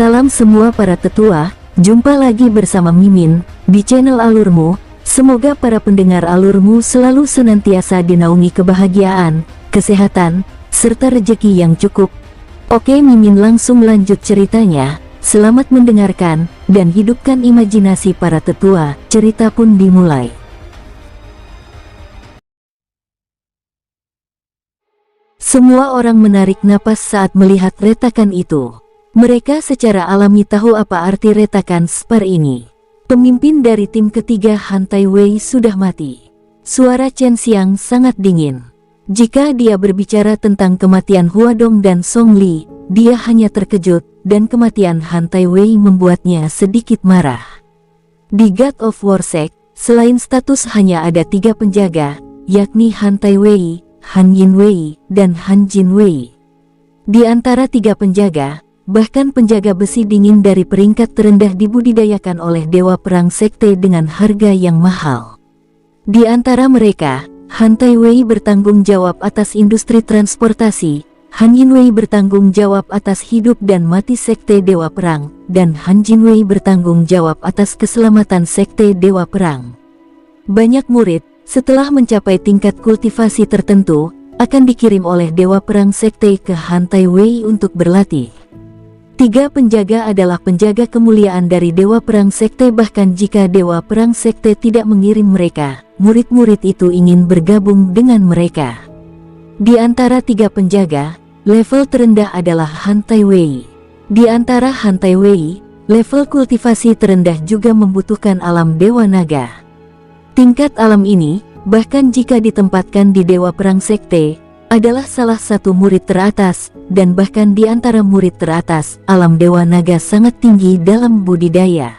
Salam semua para tetua, jumpa lagi bersama Mimin, di channel Alurmu. Semoga para pendengar Alurmu selalu senantiasa dinaungi kebahagiaan, kesehatan, serta rezeki yang cukup. Oke, Mimin langsung lanjut ceritanya. Selamat mendengarkan, dan hidupkan imajinasi para tetua. Cerita pun dimulai. Semua orang menarik napas saat melihat retakan itu. Mereka secara alami tahu apa arti retakan Spar ini. Pemimpin dari tim ketiga Han Taiwei sudah mati. Suara Chen Xiang sangat dingin. Jika dia berbicara tentang kematian Huadong dan Song Li, dia hanya terkejut, dan kematian Han Taiwei membuatnya sedikit marah. Di God of War Sect, selain status hanya ada 3 penjaga, yakni Han Taiwei, Han Yinwei, dan Han Jinwei. Di antara 3 penjaga, bahkan penjaga besi dingin dari peringkat terendah dibudidayakan oleh Dewa Perang Sekte dengan harga yang mahal. Di antara mereka, Han Taiwei bertanggung jawab atas industri transportasi, Han Yinwei bertanggung jawab atas hidup dan mati Sekte Dewa Perang, dan Han Jinwei bertanggung jawab atas keselamatan Sekte Dewa Perang. Banyak murid, setelah mencapai tingkat kultivasi tertentu, akan dikirim oleh Dewa Perang Sekte ke Han Taiwei untuk berlatih. 3 penjaga adalah penjaga kemuliaan dari Dewa Perang Sekte. Bahkan jika Dewa Perang Sekte tidak mengirim mereka, murid-murid itu ingin bergabung dengan mereka. Di antara 3 penjaga, level terendah adalah Han Taiwei. Di antara Han Taiwei, level kultivasi terendah juga membutuhkan alam Dewa Naga. Tingkat alam ini, bahkan jika ditempatkan di Dewa Perang Sekte, adalah salah satu murid teratas, dan bahkan di antara murid teratas, alam Dewa Naga sangat tinggi dalam budidaya.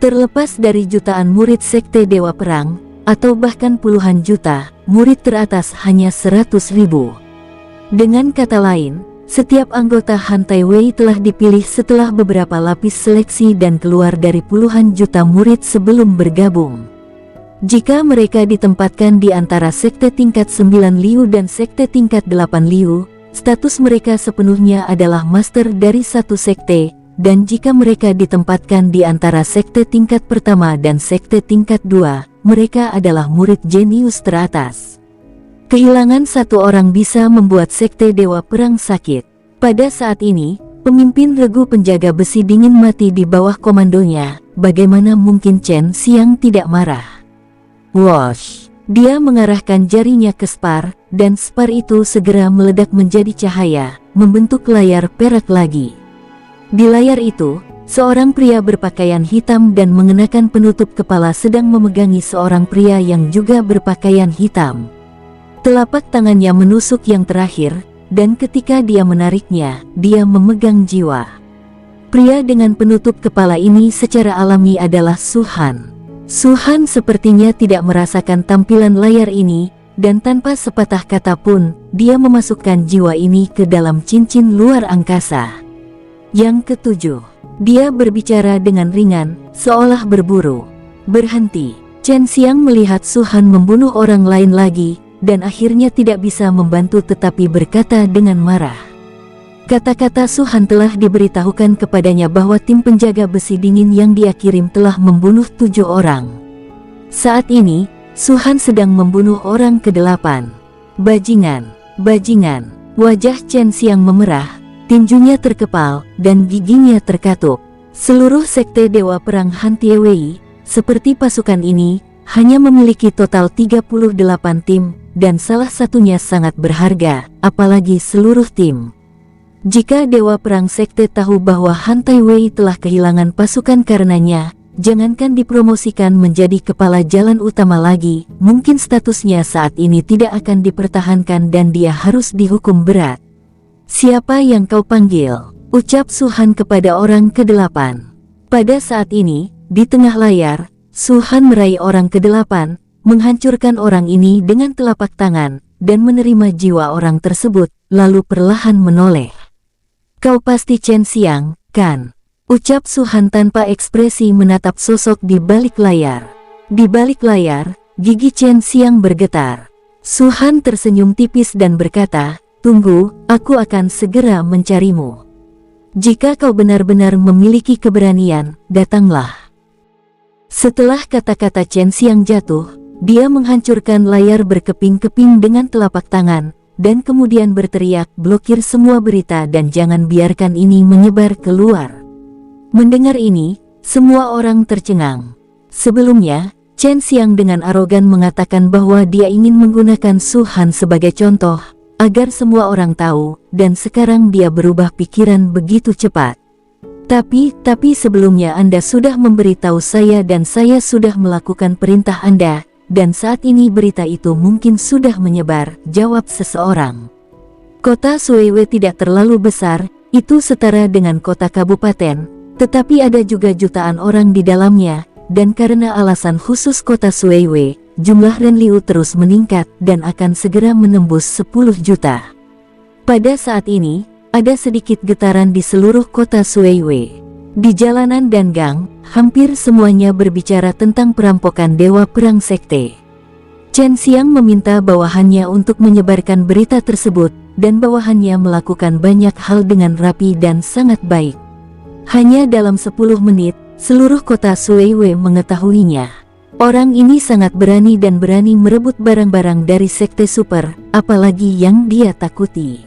Terlepas dari jutaan murid Sekte Dewa Perang, atau bahkan puluhan juta, murid teratas hanya 100.000. Dengan kata lain, setiap anggota Han Taiwei telah dipilih setelah beberapa lapis seleksi dan keluar dari puluhan juta murid sebelum bergabung. Jika mereka ditempatkan di antara sekte tingkat 9 Liu dan sekte tingkat 8 Liu, status mereka sepenuhnya adalah master dari satu sekte, dan jika mereka ditempatkan di antara sekte tingkat pertama dan sekte tingkat 2, mereka adalah murid jenius teratas. Kehilangan satu orang bisa membuat sekte Dewa Perang sakit. Pada saat ini, pemimpin regu penjaga besi dingin mati di bawah komandonya. Bagaimana mungkin Chen Xiang tidak marah? Wosh! Dia mengarahkan jarinya ke Spar, dan Spar itu segera meledak menjadi cahaya, membentuk layar perak lagi. Di layar itu, seorang pria berpakaian hitam dan mengenakan penutup kepala sedang memegangi seorang pria yang juga berpakaian hitam. Telapak tangannya menusuk yang terakhir, dan ketika dia menariknya, dia memegang jiwa. Pria dengan penutup kepala ini secara alami adalah Su Han. Su Han sepertinya tidak merasakan tampilan layar ini, dan tanpa sepatah kata pun, dia memasukkan jiwa ini ke dalam cincin luar angkasa. Yang ketujuh, dia berbicara dengan ringan, seolah berburu. Berhenti. Chen Xiang melihat Su Han membunuh orang lain lagi, dan akhirnya tidak bisa membantu tetapi berkata dengan marah. Kata-kata Su Han telah diberitahukan kepadanya bahwa tim penjaga besi dingin yang dia kirim telah membunuh 7 orang. Saat ini, Su Han sedang membunuh orang ke-8. Bajingan, bajingan. Wajah Chen Xiang memerah, tinjunya terkepal, dan giginya terkatup. Seluruh sekte Dewa Perang Han Taiwei, seperti pasukan ini, hanya memiliki total 38 tim, dan salah satunya sangat berharga, apalagi seluruh tim. Jika Dewa Perang Sekte tahu bahwa Han Taiwei telah kehilangan pasukan karenanya, jangankan dipromosikan menjadi kepala jalan utama lagi, mungkin statusnya saat ini tidak akan dipertahankan dan dia harus dihukum berat. "Siapa yang kau panggil?" ucap Su Han kepada orang ke-8. Pada saat ini, di tengah layar, Su Han meraih orang ke-8, menghancurkan orang ini dengan telapak tangan, dan menerima jiwa orang tersebut, lalu perlahan menoleh. "Kau pasti Chen Xiang, kan?" ucap Su Han tanpa ekspresi menatap sosok di balik layar. Di balik layar, gigi Chen Xiang bergetar. Su Han tersenyum tipis dan berkata, "Tunggu, aku akan segera mencarimu." Jika kau benar-benar memiliki keberanian, datanglah." Setelah kata-kata Chen Xiang jatuh, dia menghancurkan layar berkeping-keping dengan telapak tangan, dan kemudian berteriak, "Blokir semua berita dan jangan biarkan ini menyebar keluar." Mendengar ini, semua orang tercengang. Sebelumnya, Chen Xiang dengan arogan mengatakan bahwa dia ingin menggunakan Su Han sebagai contoh, agar semua orang tahu, dan sekarang dia berubah pikiran begitu cepat. Tapi sebelumnya Anda sudah memberitahu saya dan saya sudah melakukan perintah Anda, dan saat ini berita itu mungkin sudah menyebar, jawab seseorang. Kota Suiwe tidak terlalu besar, itu setara dengan kota kabupaten, tetapi ada juga jutaan orang di dalamnya, dan karena alasan khusus kota Suiwe, jumlah Renliu terus meningkat dan akan segera menembus 10 juta. Pada saat ini, ada sedikit getaran di seluruh kota Suiwe. Di jalanan dan gang, hampir semuanya berbicara tentang perampokan Dewa Perang Sekte. Chen Xiang meminta bawahannya untuk menyebarkan berita tersebut, dan bawahannya melakukan banyak hal dengan rapi dan sangat baik. Hanya dalam 10 menit, seluruh kota Suiwe mengetahuinya. Orang ini sangat berani dan berani merebut barang-barang dari Sekte Super, apalagi yang dia takuti.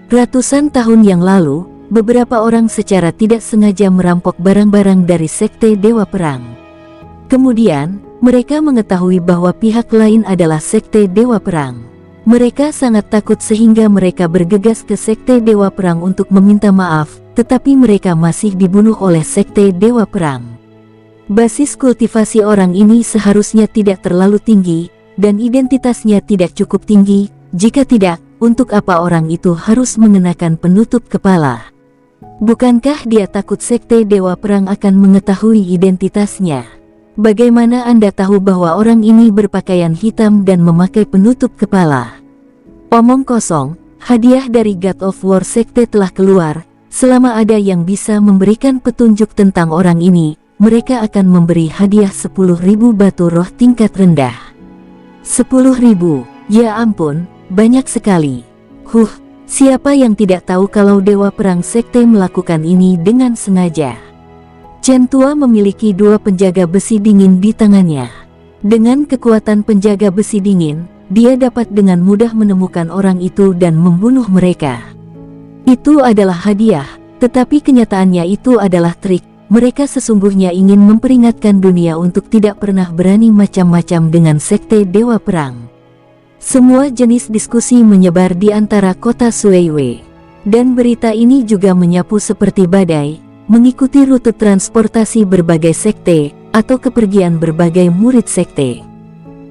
Ratusan tahun yang lalu, beberapa orang secara tidak sengaja merampok barang-barang dari Sekte Dewa Perang. Kemudian, mereka mengetahui bahwa pihak lain adalah Sekte Dewa Perang. Mereka sangat takut sehingga mereka bergegas ke Sekte Dewa Perang untuk meminta maaf, tetapi mereka masih dibunuh oleh Sekte Dewa Perang. Basis kultivasi orang ini seharusnya tidak terlalu tinggi, dan identitasnya tidak cukup tinggi. Jika tidak, untuk apa orang itu harus mengenakan penutup kepala? Bukankah dia takut Sekte Dewa Perang akan mengetahui identitasnya? Bagaimana Anda tahu bahwa orang ini berpakaian hitam dan memakai penutup kepala? Omong kosong, hadiah dari God of War Sekte telah keluar. Selama ada yang bisa memberikan petunjuk tentang orang ini, mereka akan memberi hadiah 10.000 batu roh tingkat rendah. 10.000, ya ampun. Banyak sekali. Siapa yang tidak tahu kalau Dewa Perang Sekte melakukan ini dengan sengaja? Chen Tua memiliki 2 penjaga besi dingin di tangannya. Dengan kekuatan penjaga besi dingin, dia dapat dengan mudah menemukan orang itu dan membunuh mereka. Itu adalah hadiah, tetapi kenyataannya itu adalah trik. Mereka sesungguhnya ingin memperingatkan dunia untuk tidak pernah berani macam-macam dengan Sekte Dewa Perang. Semua jenis diskusi menyebar di antara kota Suiwe. Dan berita ini juga menyapu seperti badai, mengikuti rute transportasi berbagai sekte, atau kepergian berbagai murid sekte.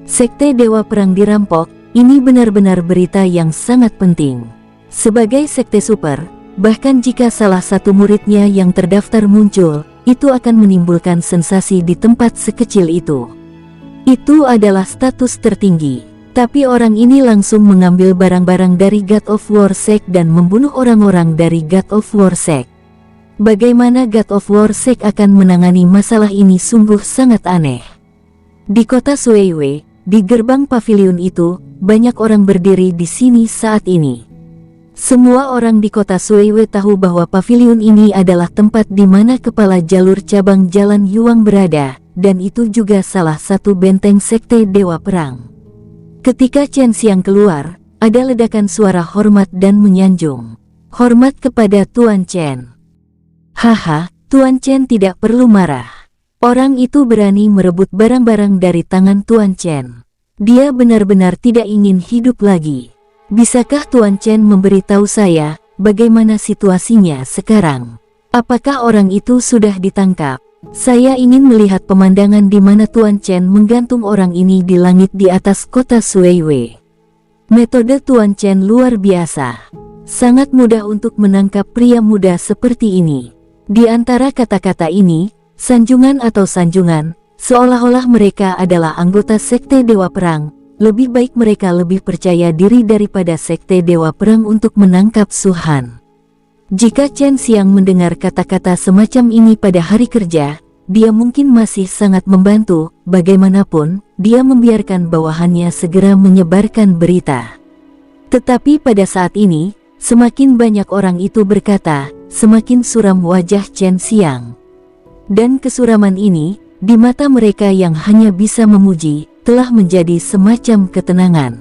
Sekte Dewa Perang dirampok, ini benar-benar berita yang sangat penting. Sebagai sekte super, bahkan jika salah satu muridnya yang terdaftar muncul, itu akan menimbulkan sensasi di tempat sekecil itu. Itu adalah status tertinggi. Tapi orang ini langsung mengambil barang-barang dari God of War Sect dan membunuh orang-orang dari God of War Sect. Bagaimana God of War Sect akan menangani masalah ini sungguh sangat aneh. Di kota Suiwe, di gerbang pavilion itu, banyak orang berdiri di sini saat ini. Semua orang di kota Suiwe tahu bahwa pavilion ini adalah tempat di mana kepala jalur cabang Jalan Yuang berada, dan itu juga salah satu benteng Sekte Dewa Perang. Ketika Chen Xiang keluar, ada ledakan suara hormat dan menyanjung. Hormat kepada Tuan Chen. Haha, Tuan Chen tidak perlu marah. Orang itu berani merebut barang-barang dari tangan Tuan Chen. Dia benar-benar tidak ingin hidup lagi. Bisakah Tuan Chen memberitahu saya, bagaimana situasinya sekarang? Apakah orang itu sudah ditangkap? Saya ingin melihat pemandangan di mana Tuan Chen menggantung orang ini di langit di atas kota Suiwe. Metode Tuan Chen luar biasa. Sangat mudah untuk menangkap pria muda seperti ini. Di antara kata-kata ini, sanjungan atau sanjungan, seolah-olah mereka adalah anggota Sekte Dewa Perang. Lebih baik mereka lebih percaya diri daripada Sekte Dewa Perang untuk menangkap Su Han. Jika Chen Xiang mendengar kata-kata semacam ini pada hari kerja, dia mungkin masih sangat membantu. Bagaimanapun, dia membiarkan bawahannya segera menyebarkan berita. Tetapi pada saat ini, Semakin banyak orang itu berkata, semakin suram wajah Chen Xiang. Dan kesuraman ini, di mata mereka yang hanya bisa memuji, telah menjadi semacam ketenangan.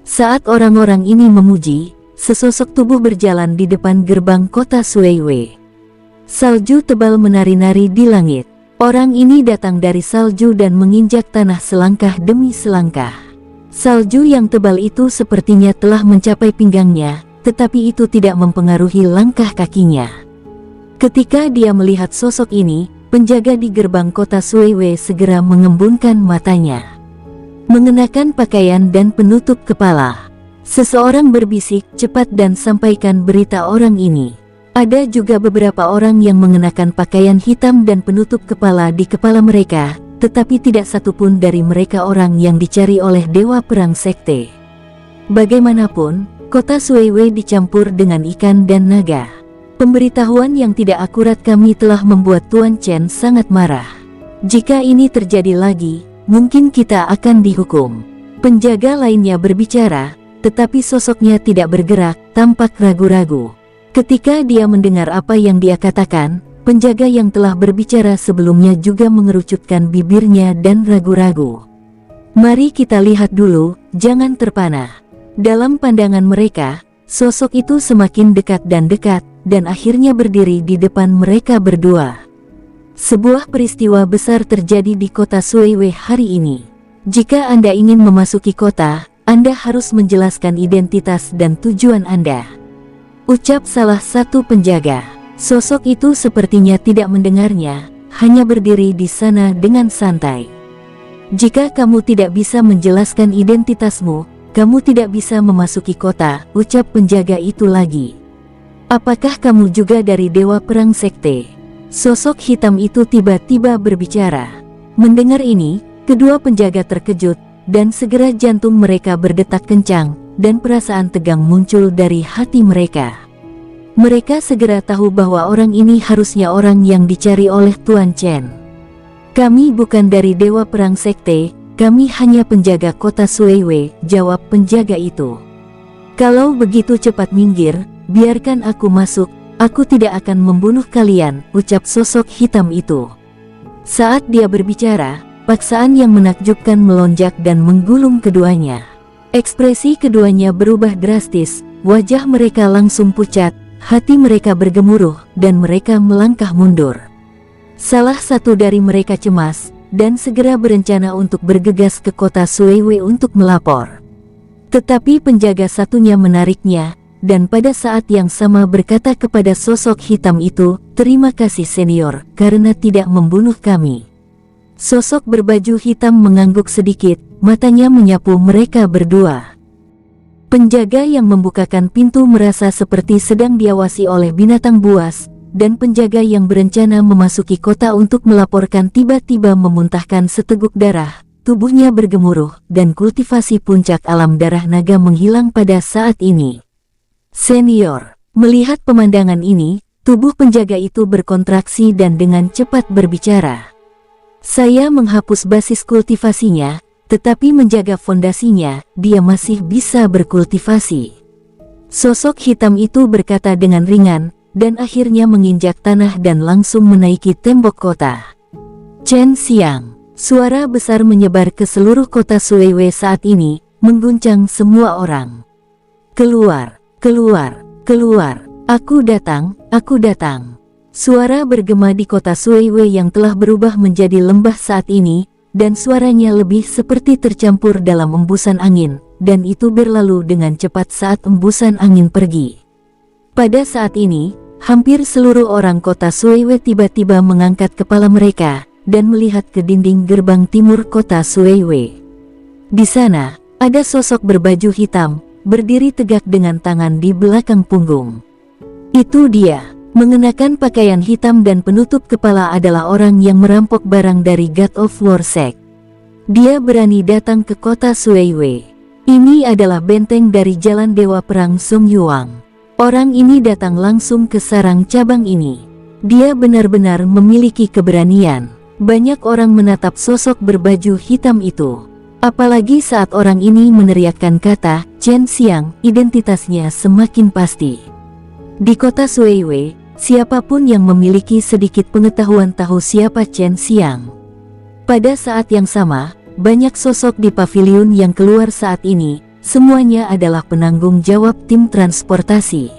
Saat orang-orang ini memuji, sesosok tubuh berjalan di depan gerbang kota Suiwei. Salju tebal menari-nari di langit. Orang ini datang dari salju dan menginjak tanah selangkah demi selangkah. Salju yang tebal itu sepertinya telah mencapai pinggangnya, tetapi itu tidak mempengaruhi langkah kakinya. Ketika dia melihat sosok ini, penjaga di gerbang kota Suiwei segera mengembungkan matanya. Mengenakan pakaian dan penutup kepala, seseorang berbisik, cepat dan sampaikan berita orang ini. Ada juga beberapa orang yang mengenakan pakaian hitam dan penutup kepala di kepala mereka, tetapi tidak satupun dari mereka orang yang dicari oleh Dewa Perang Sekte. Bagaimanapun, kota Suiwei dicampur dengan ikan dan naga. Pemberitahuan yang tidak akurat kami telah membuat Tuan Chen sangat marah. Jika ini terjadi lagi, mungkin kita akan dihukum. Penjaga lainnya berbicara, tetapi sosoknya tidak bergerak, tampak ragu-ragu. Ketika dia mendengar apa yang dia katakan, penjaga yang telah berbicara sebelumnya juga mengerucutkan bibirnya dan ragu-ragu. Mari kita lihat dulu, jangan terpana. Dalam pandangan mereka, sosok itu semakin dekat, dan akhirnya berdiri di depan mereka berdua. Sebuah peristiwa besar terjadi di kota Suiwei hari ini. Jika Anda ingin memasuki kota, Anda harus menjelaskan identitas dan tujuan Anda, ucap salah satu penjaga. Sosok itu sepertinya tidak mendengarnya, hanya berdiri di sana dengan santai. Jika kamu tidak bisa menjelaskan identitasmu, kamu tidak bisa memasuki kota, ucap penjaga itu lagi. Apakah kamu juga dari Dewa Perang Sekte? Sosok hitam itu tiba-tiba berbicara. Mendengar ini, kedua penjaga terkejut, dan segera jantung mereka berdetak kencang, dan perasaan tegang muncul dari hati mereka. Mereka segera tahu bahwa orang ini harusnya orang yang dicari oleh Tuan Chen. Kami bukan dari Dewa Perang Sekte, kami hanya penjaga kota Suiwei, jawab penjaga itu. Kalau begitu cepat minggir, biarkan aku masuk, aku tidak akan membunuh kalian, ucap sosok hitam itu. Saat dia berbicara, paksaan yang menakjubkan melonjak dan menggulung keduanya. Ekspresi keduanya berubah drastis, wajah mereka langsung pucat, hati mereka bergemuruh, dan mereka melangkah mundur. Salah satu dari mereka cemas, dan segera berencana untuk bergegas ke kota Suiwei untuk melapor. Tetapi penjaga satunya menariknya, dan pada saat yang sama berkata kepada sosok hitam itu, "Terima kasih senior, karena tidak membunuh kami." Sosok berbaju hitam mengangguk sedikit, matanya menyapu mereka berdua. Penjaga yang membukakan pintu merasa seperti sedang diawasi oleh binatang buas, dan penjaga yang berencana memasuki kota untuk melaporkan tiba-tiba memuntahkan seteguk darah, tubuhnya bergemuruh, dan kultivasi puncak alam darah naga menghilang pada saat ini. Senior, melihat pemandangan ini, tubuh penjaga itu berkontraksi dan dengan cepat berbicara. Saya menghapus basis kultivasinya, tetapi menjaga fondasinya, dia masih bisa berkultivasi. Sosok hitam itu berkata dengan ringan, dan akhirnya menginjak tanah dan langsung menaiki tembok kota. Chen Xiang, suara besar menyebar ke seluruh kota Suiwei saat ini, mengguncang semua orang. Keluar, keluar, keluar, aku datang, aku datang. Suara bergema di kota Suiwei yang telah berubah menjadi lembah saat ini, dan suaranya lebih seperti tercampur dalam embusan angin, dan itu berlalu dengan cepat saat embusan angin pergi. Pada saat ini, hampir seluruh orang kota Suiwei tiba-tiba mengangkat kepala mereka, dan melihat ke dinding gerbang timur kota Suiwei. Di sana, ada sosok berbaju hitam, berdiri tegak dengan tangan di belakang punggung. Itu dia. Mengenakan pakaian hitam dan penutup kepala adalah orang yang merampok barang dari God of War Sect. Dia berani datang ke kota Suiwei. Ini adalah benteng dari Jalan Dewa Perang Sung Yuang. Orang ini datang langsung ke sarang cabang ini. Dia benar-benar memiliki keberanian. Banyak orang menatap sosok berbaju hitam itu. Apalagi saat orang ini meneriakkan kata Chen Xiang, identitasnya semakin pasti. Di kota Suiwei, siapapun yang memiliki sedikit pengetahuan tahu siapa Chen Xiang. Pada saat yang sama, banyak sosok di pavilion yang keluar saat ini, semuanya adalah penanggung jawab tim transportasi.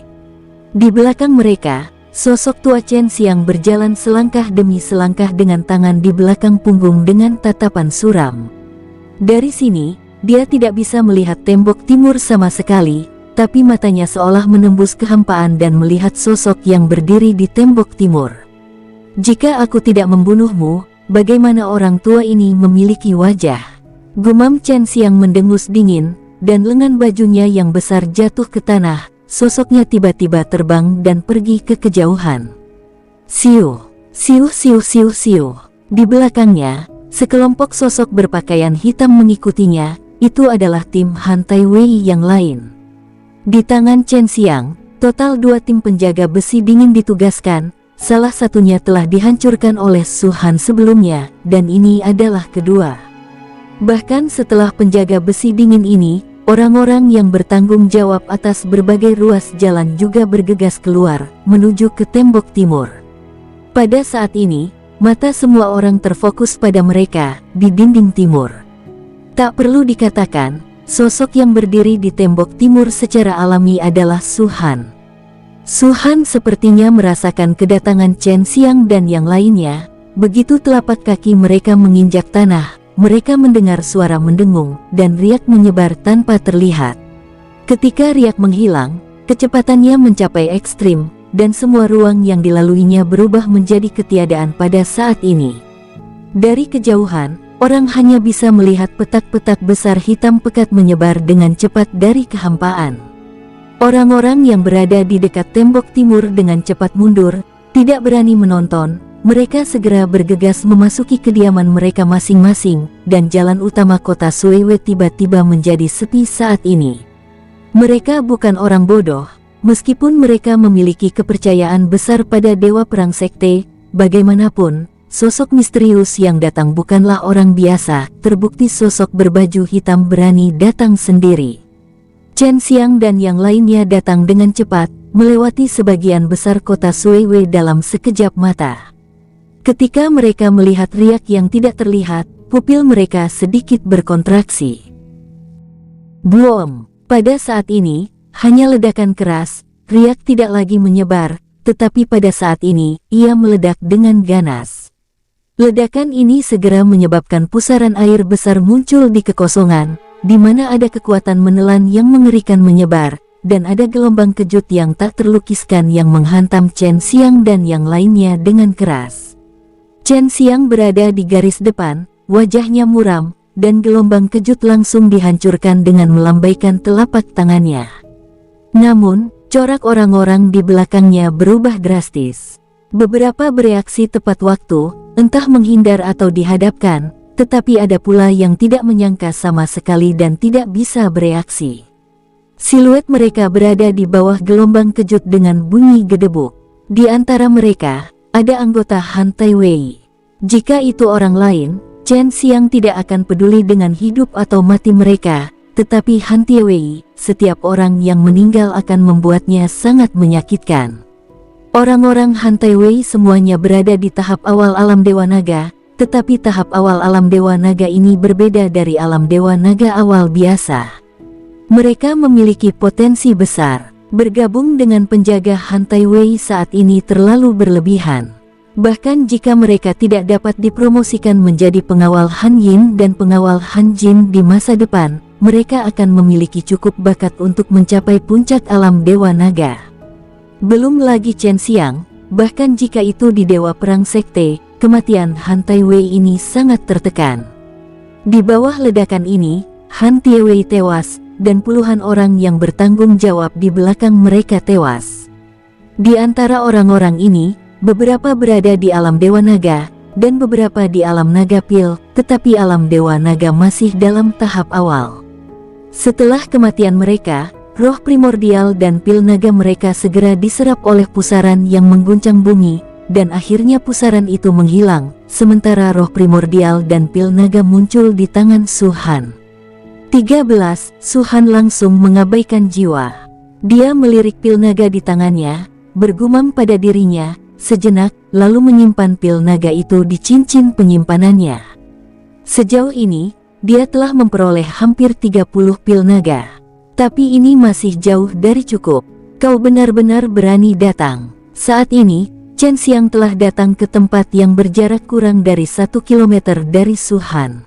Di belakang mereka, sosok tua Chen Xiang berjalan selangkah demi selangkah dengan tangan di belakang punggung dengan tatapan suram. Dari sini, dia tidak bisa melihat tembok timur sama sekali, tapi matanya seolah menembus kehampaan dan melihat sosok yang berdiri di tembok timur. Jika aku tidak membunuhmu, bagaimana orang tua ini memiliki wajah? Gumam Chen Xiang mendengus dingin, dan lengan bajunya yang besar jatuh ke tanah, sosoknya tiba-tiba terbang dan pergi ke kejauhan. Siu, siu siu siu siu. Di belakangnya, sekelompok sosok berpakaian hitam mengikutinya, itu adalah tim Han Taiwei yang lain. Di tangan Chen Xiang, total 2 tim penjaga besi dingin ditugaskan, salah satunya telah dihancurkan oleh Su Han sebelumnya, dan ini adalah kedua. Bahkan setelah penjaga besi dingin ini, orang-orang yang bertanggung jawab atas berbagai ruas jalan juga bergegas keluar, menuju ke tembok timur. Pada saat ini, mata semua orang terfokus pada mereka, di dinding timur. Tak perlu dikatakan, sosok yang berdiri di tembok timur secara alami adalah Su Han. Su Han sepertinya merasakan kedatangan Chen Xiang dan yang lainnya. Begitu telapak kaki mereka menginjak tanah, mereka mendengar suara mendengung, dan riak menyebar tanpa terlihat. Ketika riak menghilang, kecepatannya mencapai ekstrim, dan semua ruang yang dilaluinya berubah menjadi ketiadaan pada saat ini. Dari kejauhan, orang hanya bisa melihat petak-petak besar hitam pekat menyebar dengan cepat dari kehampaan. Orang-orang yang berada di dekat tembok timur dengan cepat mundur, tidak berani menonton, mereka segera bergegas memasuki kediaman mereka masing-masing, dan jalan utama kota Suiwei tiba-tiba menjadi sepi saat ini. Mereka bukan orang bodoh. Meskipun mereka memiliki kepercayaan besar pada Dewa Perang Sekte, bagaimanapun, sosok misterius yang datang bukanlah orang biasa, terbukti sosok berbaju hitam berani datang sendiri. Chen Xiang dan yang lainnya datang dengan cepat, melewati sebagian besar kota Suiwei dalam sekejap mata. Ketika mereka melihat riak yang tidak terlihat, pupil mereka sedikit berkontraksi. Boom! Pada saat ini, hanya ledakan keras, riak tidak lagi menyebar, tetapi pada saat ini, ia meledak dengan ganas. Ledakan ini segera menyebabkan pusaran air besar muncul di kekosongan, di mana ada kekuatan menelan yang mengerikan menyebar, dan ada gelombang kejut yang tak terlukiskan yang menghantam Chen Xiang dan yang lainnya dengan keras. Chen Xiang berada di garis depan, wajahnya muram, dan gelombang kejut langsung dihancurkan dengan melambaikan telapak tangannya. Namun, corak orang-orang di belakangnya berubah drastis. Beberapa bereaksi tepat waktu, entah menghindar atau dihadapkan, tetapi ada pula yang tidak menyangka sama sekali dan tidak bisa bereaksi. Siluet mereka berada di bawah gelombang kejut dengan bunyi gedebuk. Di antara mereka, ada anggota Han Taiwei. Jika itu orang lain, Chen Xiang tidak akan peduli dengan hidup atau mati mereka. Tetapi Han Taiwei, setiap orang yang meninggal akan membuatnya sangat menyakitkan. Orang-orang Han Taiwei semuanya berada di tahap awal alam Dewa Naga, tetapi tahap awal alam Dewa Naga ini berbeda dari alam Dewa Naga awal biasa. Mereka memiliki potensi besar. Bergabung dengan penjaga Han Taiwei saat ini terlalu berlebihan. Bahkan jika mereka tidak dapat dipromosikan menjadi pengawal Han Yin dan pengawal Han Jin di masa depan, mereka akan memiliki cukup bakat untuk mencapai puncak alam Dewa Naga. Belum lagi Chen Xiang, bahkan jika itu di Dewa Perang Sekte, kematian Han Taiwei ini sangat tertekan. Di bawah ledakan ini, Han Taiwei tewas, dan puluhan orang yang bertanggung jawab di belakang mereka tewas. Di antara orang-orang ini, beberapa berada di alam Dewa Naga, dan beberapa di alam Naga Pil, tetapi alam Dewa Naga masih dalam tahap awal. Setelah kematian mereka, roh primordial dan pil naga mereka segera diserap oleh pusaran yang mengguncang bumi, dan akhirnya pusaran itu menghilang, sementara roh primordial dan pil naga muncul di tangan Su Han. 13. Su Han langsung mengabaikan jiwa. Dia melirik pil naga di tangannya, bergumam pada dirinya sejenak, lalu menyimpan pil naga itu di cincin penyimpanannya. Sejauh ini, dia telah memperoleh hampir 30 pil naga. Tapi ini masih jauh dari cukup. Kau benar-benar berani datang. Saat ini, Chen Xiang telah datang ke tempat yang berjarak kurang dari 1 kilometer dari Su Han.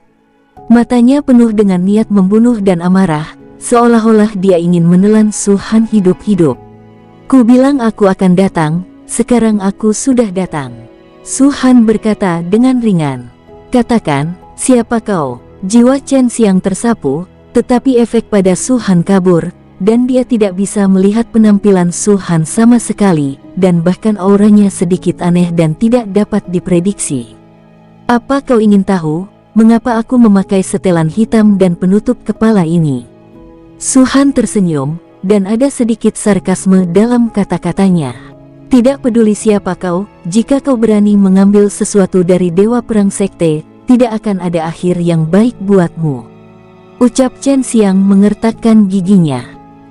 Matanya penuh dengan niat membunuh dan amarah, seolah-olah dia ingin menelan Su Han hidup-hidup. Ku bilang aku akan datang, sekarang aku sudah datang. Su Han berkata dengan ringan. Katakan, siapa kau? Jiwa Chen Xiang tersapu, tetapi efek pada Su Han kabur, dan dia tidak bisa melihat penampilan Su Han sama sekali, dan bahkan auranya sedikit aneh dan tidak dapat diprediksi. Apa kau ingin tahu, mengapa aku memakai setelan hitam dan penutup kepala ini? Su Han tersenyum, dan ada sedikit sarkasme dalam kata-katanya. Tidak peduli siapa kau, jika kau berani mengambil sesuatu dari Dewa Perang Sekte, tidak akan ada akhir yang baik buatmu. Ucap Chen Xiang mengertakkan giginya.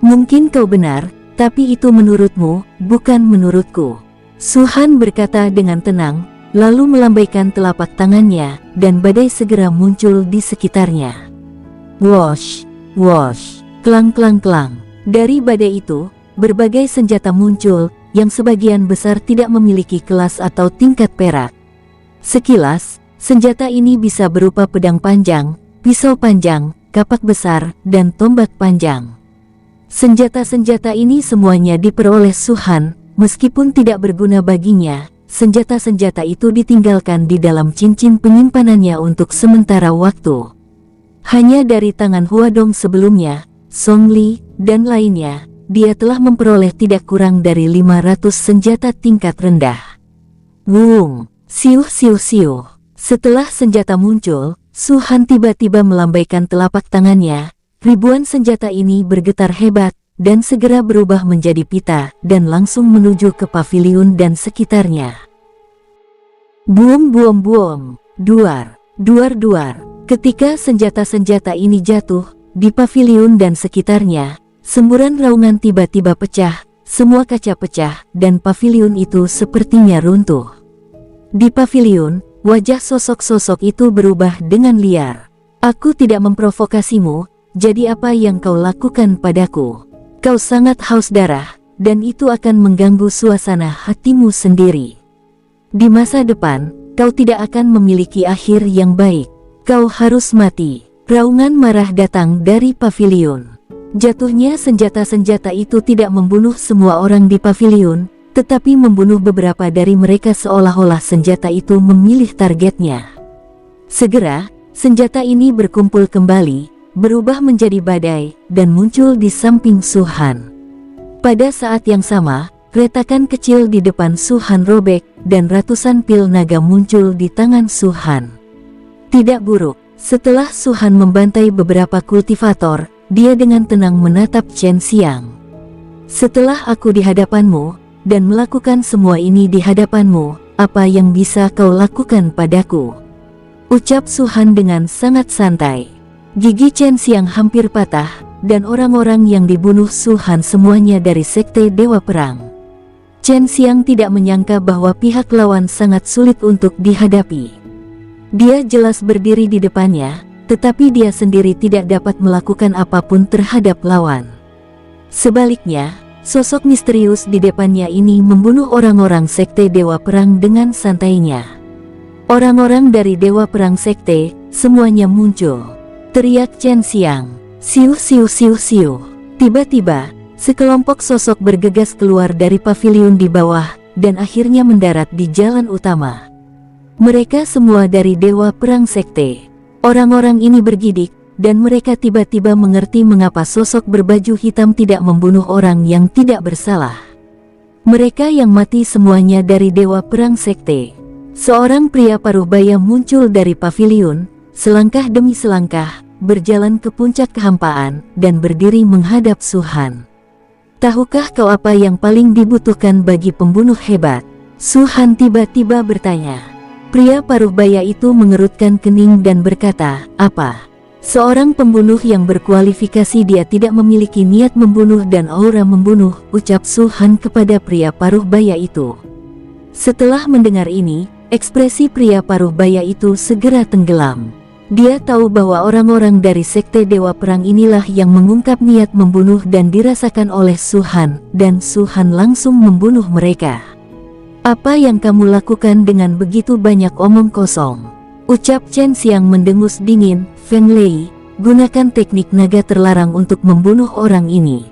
Mungkin kau benar, tapi itu menurutmu, bukan menurutku. Su Han berkata dengan tenang, lalu melambaikan telapak tangannya, dan badai segera muncul di sekitarnya. Wosh, wosh, klang klang klang. Dari badai itu, berbagai senjata muncul, yang sebagian besar tidak memiliki kelas atau tingkat perak. Sekilas, senjata ini bisa berupa pedang panjang, pisau panjang, kapak besar, dan tombak panjang. Senjata-senjata ini semuanya diperoleh Su Han, meskipun tidak berguna baginya. Senjata-senjata itu ditinggalkan di dalam cincin penyimpanannya untuk sementara waktu. Hanya dari tangan Huadong sebelumnya, Song Li, dan lainnya, dia telah memperoleh tidak kurang dari 500 senjata tingkat rendah. Wung, siuh siuh siuh. Setelah senjata muncul, Su Han tiba-tiba melambaikan telapak tangannya. Ribuan senjata ini bergetar hebat, dan segera berubah menjadi pita, dan langsung menuju ke paviliun dan sekitarnya. Buom buom buom, duar, duar duar. Ketika senjata-senjata ini jatuh, di paviliun dan sekitarnya, semburan raungan tiba-tiba pecah, semua kaca pecah, dan paviliun itu sepertinya runtuh. Di paviliun, wajah sosok-sosok itu berubah dengan liar. Aku tidak memprovokasimu, jadi apa yang kau lakukan padaku? Kau sangat haus darah, dan itu akan mengganggu suasana hatimu sendiri. Di masa depan, kau tidak akan memiliki akhir yang baik. Kau harus mati. Raungan marah datang dari paviliun. Jatuhnya senjata-senjata itu tidak membunuh semua orang di paviliun, tetapi membunuh beberapa dari mereka seolah-olah senjata itu memilih targetnya. Segera, senjata ini berkumpul kembali, berubah menjadi badai, dan muncul di samping Su Han. Pada saat yang sama, retakan kecil di depan Su Han robek, dan ratusan pil naga muncul di tangan Su Han. Tidak buruk, setelah Su Han membantai beberapa kultivator, dia dengan tenang menatap Chen Xiang. Setelah aku di hadapanmu, dan melakukan semua ini di hadapanmu, apa yang bisa kau lakukan padaku? Ucap Su Han dengan sangat santai. Gigi Chen Xiang hampir patah, dan orang-orang yang dibunuh Su Han semuanya dari Sekte Dewa Perang. Chen Xiang tidak menyangka bahwa pihak lawan sangat sulit untuk dihadapi. Dia jelas berdiri di depannya, tetapi dia sendiri tidak dapat melakukan apapun terhadap lawan. Sebaliknya, sosok misterius di depannya ini membunuh orang-orang Sekte Dewa Perang dengan santainya. Orang-orang dari Dewa Perang Sekte, semuanya muncul. Teriak Chen Xiang. Siuh siuh siuh siuh. Tiba-tiba, sekelompok sosok bergegas keluar dari paviliun di bawah, dan akhirnya mendarat di jalan utama. Mereka semua dari Dewa Perang Sekte. Orang-orang ini bergidik, dan mereka tiba-tiba mengerti mengapa sosok berbaju hitam tidak membunuh orang yang tidak bersalah. Mereka yang mati semuanya dari Dewa Perang Sekte. Seorang pria paruh baya muncul dari paviliun, selangkah demi selangkah, berjalan ke puncak kehampaan, dan berdiri menghadap Su Han. Tahukah kau apa yang paling dibutuhkan bagi pembunuh hebat? Su Han tiba-tiba bertanya. Pria paruh baya itu mengerutkan kening dan berkata, "Apa? Seorang pembunuh yang berkualifikasi, dia tidak memiliki niat membunuh dan aura membunuh," ucap Su Han kepada pria paruh baya itu. Setelah mendengar ini, ekspresi pria paruh baya itu segera tenggelam. Dia tahu bahwa orang-orang dari Sekte Dewa Perang inilah yang mengungkap niat membunuh dan dirasakan oleh Su Han, dan Su Han langsung membunuh mereka. "Apa yang kamu lakukan dengan begitu banyak omong kosong?" ucap Chen Xiang mendengus dingin. "Feng Lei, gunakan teknik naga terlarang untuk membunuh orang ini."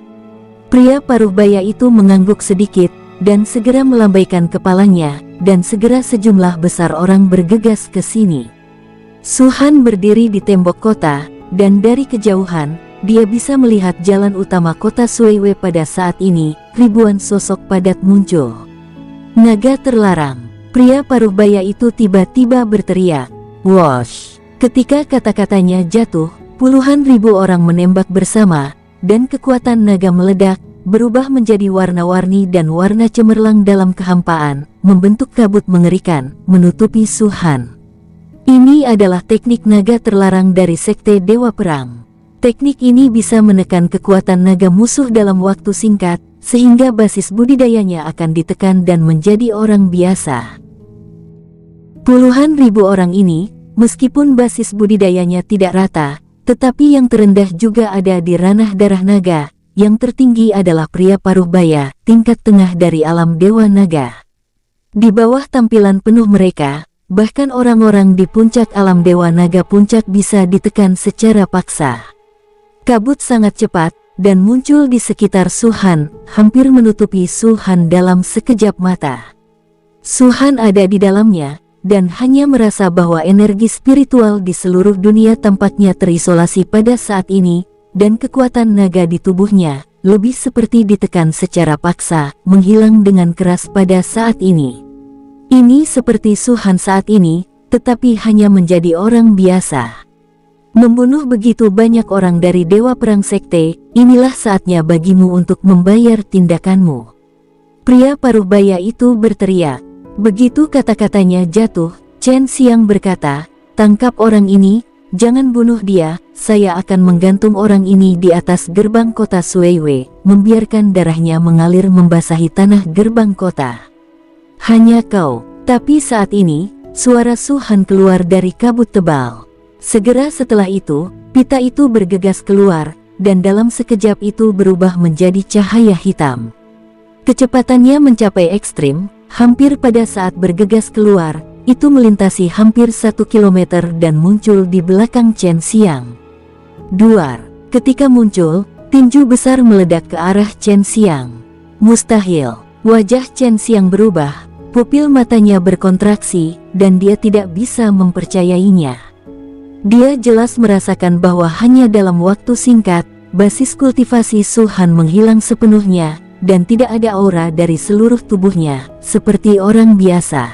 Pria paruh baya itu mengangguk sedikit, dan segera melambaikan kepalanya, dan segera sejumlah besar orang bergegas ke sini. Su Han berdiri di tembok kota, dan dari kejauhan, dia bisa melihat jalan utama kota Suiwei. Pada saat ini, ribuan sosok padat muncul. "Naga terlarang!" Pria paruh baya itu tiba-tiba berteriak. Wosh! Ketika kata-katanya jatuh, puluhan ribu orang menembak bersama, dan kekuatan naga meledak, berubah menjadi warna-warni dan warna cemerlang dalam kehampaan, membentuk kabut mengerikan, menutupi Su Han. Ini adalah teknik naga terlarang dari Sekte Dewa Perang. Teknik ini bisa menekan kekuatan naga musuh dalam waktu singkat, sehingga basis budidayanya akan ditekan dan menjadi orang biasa. Puluhan ribu orang ini, meskipun basis budidayanya tidak rata, tetapi yang terendah juga ada di ranah darah naga, yang tertinggi adalah pria paruh baya, tingkat tengah dari alam Dewa Naga. Di bawah tampilan penuh mereka, bahkan orang-orang di puncak alam Dewa Naga puncak bisa ditekan secara paksa. Kabut sangat cepat, dan muncul di sekitar Su Han, hampir menutupi Su Han dalam sekejap mata. Su Han ada di dalamnya, dan hanya merasa bahwa energi spiritual di seluruh dunia tampaknya terisolasi pada saat ini, dan kekuatan naga di tubuhnya, lebih seperti ditekan secara paksa, menghilang dengan keras pada saat ini. Ini seperti Su Han saat ini, tetapi hanya menjadi orang biasa. Membunuh begitu banyak orang dari Dewa Perang Sekte, inilah saatnya bagimu untuk membayar tindakanmu. Pria paruh baya itu berteriak. Begitu kata-katanya jatuh, Chen Xiang berkata, "Tangkap orang ini, jangan bunuh dia, saya akan menggantung orang ini di atas gerbang kota Suiwei, membiarkan darahnya mengalir membasahi tanah gerbang kota. Hanya kau." Tapi saat ini, suara Su Han keluar dari kabut tebal. Segera setelah itu, pita itu bergegas keluar, dan dalam sekejap itu berubah menjadi cahaya hitam. Kecepatannya mencapai ekstrim, hampir pada saat bergegas keluar, itu melintasi hampir 1 kilometer dan muncul di belakang Chen Xiang. Duar, ketika muncul, tinju besar meledak ke arah Chen Xiang. Mustahil, wajah Chen Xiang berubah. Pupil matanya berkontraksi, dan dia tidak bisa mempercayainya. Dia jelas merasakan bahwa hanya dalam waktu singkat, basis kultivasi Su Han menghilang sepenuhnya, dan tidak ada aura dari seluruh tubuhnya, seperti orang biasa.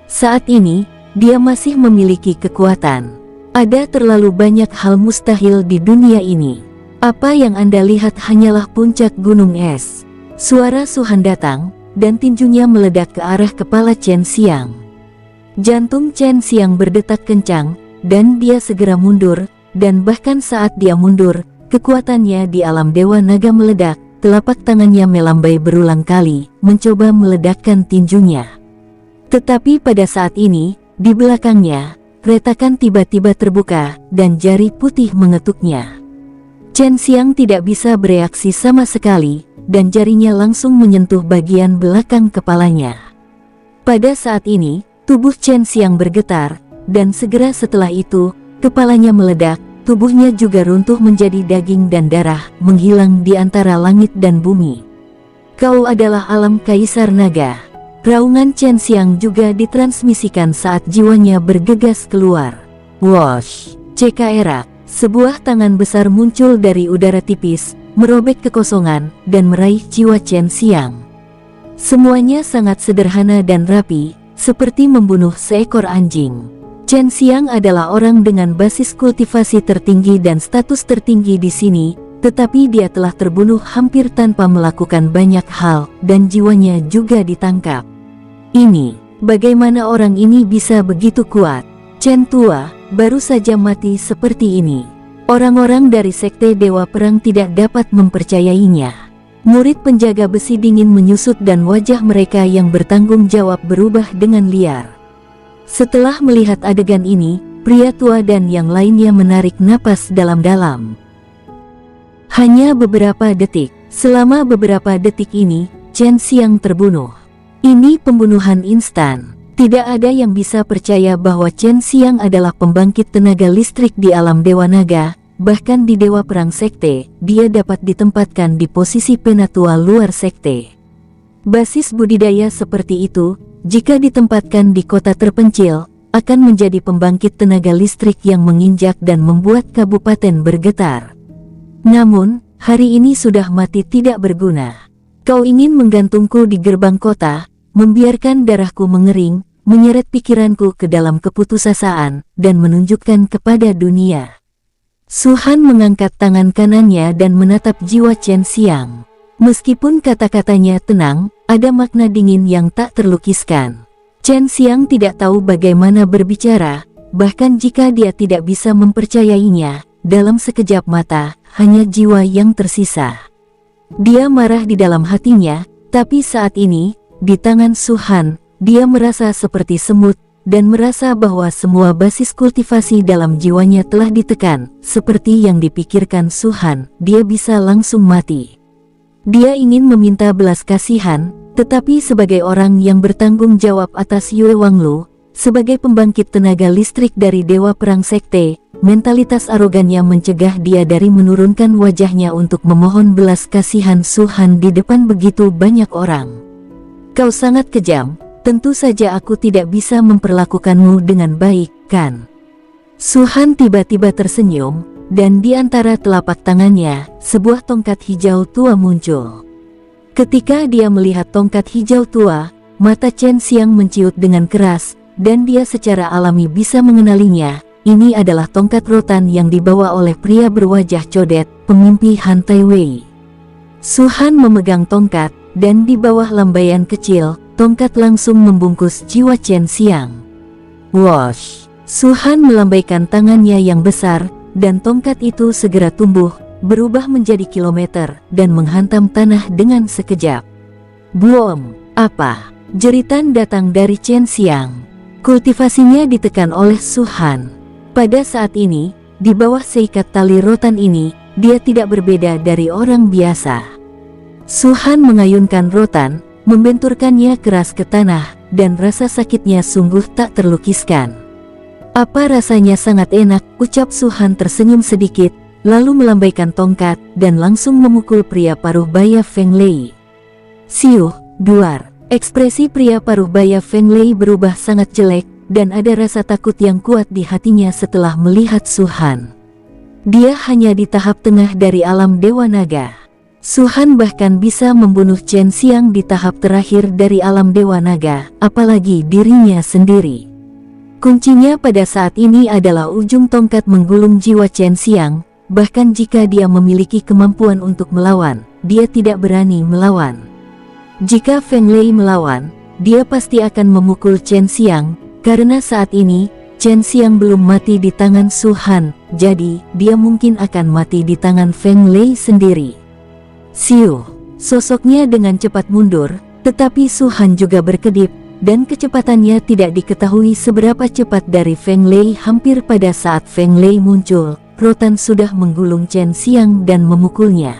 Saat ini, dia masih memiliki kekuatan. Ada terlalu banyak hal mustahil di dunia ini. Apa yang Anda lihat hanyalah puncak gunung es. Suara Su Han datang, dan tinjunya meledak ke arah kepala Chen Xiang. Jantung Chen Xiang berdetak kencang, dan dia segera mundur, dan bahkan saat dia mundur, kekuatannya di alam Dewa Naga meledak, telapak tangannya melambai berulang kali, mencoba meledakkan tinjunya. Tetapi pada saat ini, di belakangnya, retakan tiba-tiba terbuka, dan jari putih mengetuknya. Chen Xiang tidak bisa bereaksi sama sekali, dan jarinya langsung menyentuh bagian belakang kepalanya. Pada saat ini, tubuh Chen Xiang bergetar, dan segera setelah itu, kepalanya meledak, tubuhnya juga runtuh menjadi daging dan darah, menghilang di antara langit dan bumi. "Kau adalah alam Kaisar Naga." Raungan Chen Xiang juga ditransmisikan saat jiwanya bergegas keluar. Wosh! CKR, sebuah tangan besar muncul dari udara tipis, merobek kekosongan, dan meraih jiwa Chen Xiang. Semuanya sangat sederhana dan rapi, seperti membunuh seekor anjing. Chen Xiang adalah orang dengan basis kultivasi tertinggi dan status tertinggi di sini, tetapi dia telah terbunuh hampir tanpa melakukan banyak hal, dan jiwanya juga ditangkap. Ini, bagaimana orang ini bisa begitu kuat? Chen Tua, baru saja mati seperti ini. Orang-orang dari Sekte Dewa Perang tidak dapat mempercayainya. Murid penjaga besi dingin menyusut dan wajah mereka yang bertanggung jawab berubah dengan liar. Setelah melihat adegan ini, pria tua dan yang lainnya menarik napas dalam-dalam. Hanya beberapa detik, selama beberapa detik ini, Chen Xiang terbunuh. Ini pembunuhan instan. Tidak ada yang bisa percaya bahwa Chen Xiang adalah pembangkit tenaga listrik di alam Dewa Naga. Bahkan di Dewa Perang Sekte, dia dapat ditempatkan di posisi penatua luar sekte. Basis budidaya seperti itu, jika ditempatkan di kota terpencil, akan menjadi pembangkit tenaga listrik yang menginjak dan membuat kabupaten bergetar. Namun, hari ini sudah mati tidak berguna. Kau ingin menggantungku di gerbang kota, membiarkan darahku mengering, menyeret pikiranku ke dalam keputusasaan, dan menunjukkan kepada dunia. Su Han mengangkat tangan kanannya dan menatap jiwa Chen Xiang. Meskipun kata-katanya tenang, ada makna dingin yang tak terlukiskan. Chen Xiang tidak tahu bagaimana berbicara, bahkan jika dia tidak bisa mempercayainya, dalam sekejap mata, hanya jiwa yang tersisa. Dia marah di dalam hatinya, tapi saat ini, di tangan Su Han, dia merasa seperti semut, dan merasa bahwa semua basis kultivasi dalam jiwanya telah ditekan. Seperti yang dipikirkan Su Han, dia bisa langsung mati. Dia ingin meminta belas kasihan, tetapi sebagai orang yang bertanggung jawab atas Yue Wanglu, sebagai pembangkit tenaga listrik dari Dewa Perang Sekte, mentalitas arogannya mencegah dia dari menurunkan wajahnya untuk memohon belas kasihan Su Han di depan begitu banyak orang. Kau sangat kejam. Tentu saja aku tidak bisa memperlakukanmu dengan baik, kan? Su Han tiba-tiba tersenyum, dan di antara telapak tangannya, sebuah tongkat hijau tua muncul. Ketika dia melihat tongkat hijau tua, mata Chen Xiang menciut dengan keras, dan dia secara alami bisa mengenalinya. Ini adalah tongkat rotan yang dibawa oleh pria berwajah codet, pemimpi Han Tai Wei. Su Han memegang tongkat, dan di bawah lambaian kecil, tongkat langsung membungkus jiwa Chen Xiang. Wosh! Su Han melambaikan tangannya yang besar, dan tongkat itu segera tumbuh, berubah menjadi kilometer, dan menghantam tanah dengan sekejap. Boom! Apa? Jeritan datang dari Chen Xiang. Kultivasinya ditekan oleh Su Han. Pada saat ini, di bawah seikat tali rotan ini, dia tidak berbeda dari orang biasa. Su Han mengayunkan rotan, membenturkannya keras ke tanah, dan rasa sakitnya sungguh tak terlukiskan. Apa rasanya sangat enak, ucap Su Han tersenyum sedikit, lalu melambaikan tongkat, dan langsung memukul pria paruh baya Feng Lei. Siuh, duar. Ekspresi pria paruh baya Feng Lei berubah sangat jelek, dan ada rasa takut yang kuat di hatinya setelah melihat Su Han. Dia hanya di tahap tengah dari alam Dewa Naga. Su Han bahkan bisa membunuh Chen Xiang di tahap terakhir dari alam Dewa Naga, apalagi dirinya sendiri. Kuncinya pada saat ini adalah ujung tongkat menggulung jiwa Chen Xiang, bahkan jika dia memiliki kemampuan untuk melawan, dia tidak berani melawan. Jika Feng Lei melawan, dia pasti akan memukul Chen Xiang, karena saat ini, Chen Xiang belum mati di tangan Su Han, jadi dia mungkin akan mati di tangan Feng Lei sendiri. Siuh, sosoknya dengan cepat mundur, tetapi Su Han juga berkedip, dan kecepatannya tidak diketahui seberapa cepat dari Feng Lei. Hampir pada saat Feng Lei muncul, rotan sudah menggulung Chen Xiang dan memukulnya.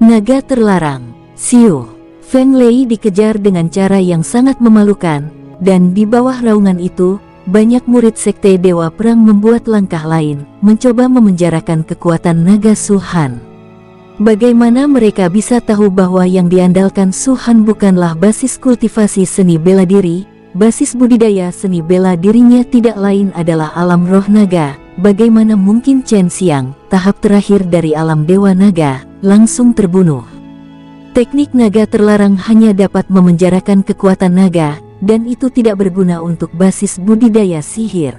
Naga terlarang. Siuh, Feng Lei dikejar dengan cara yang sangat memalukan, dan di bawah raungan itu, banyak murid Sekte Dewa Perang membuat langkah lain, mencoba memenjarakan kekuatan naga Su Han. Bagaimana mereka bisa tahu bahwa yang diandalkan Su Han bukanlah basis kultivasi seni bela diri? Basis budidaya seni bela dirinya tidak lain adalah alam roh naga. Bagaimana mungkin Chen Xiang, tahap terakhir dari alam Dewa Naga, langsung terbunuh? Teknik naga terlarang hanya dapat memenjarakan kekuatan naga, dan itu tidak berguna untuk basis budidaya sihir.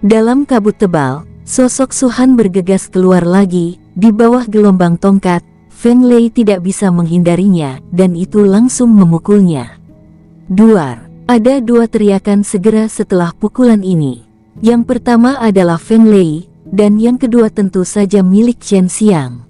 Dalam kabut tebal, sosok Su Han bergegas keluar lagi. Di bawah gelombang tongkat, Feng Lei tidak bisa menghindarinya, dan itu langsung memukulnya. Duar. Ada dua teriakan segera setelah pukulan ini. Yang pertama adalah Feng Lei, dan yang kedua tentu saja milik Chen Xiang.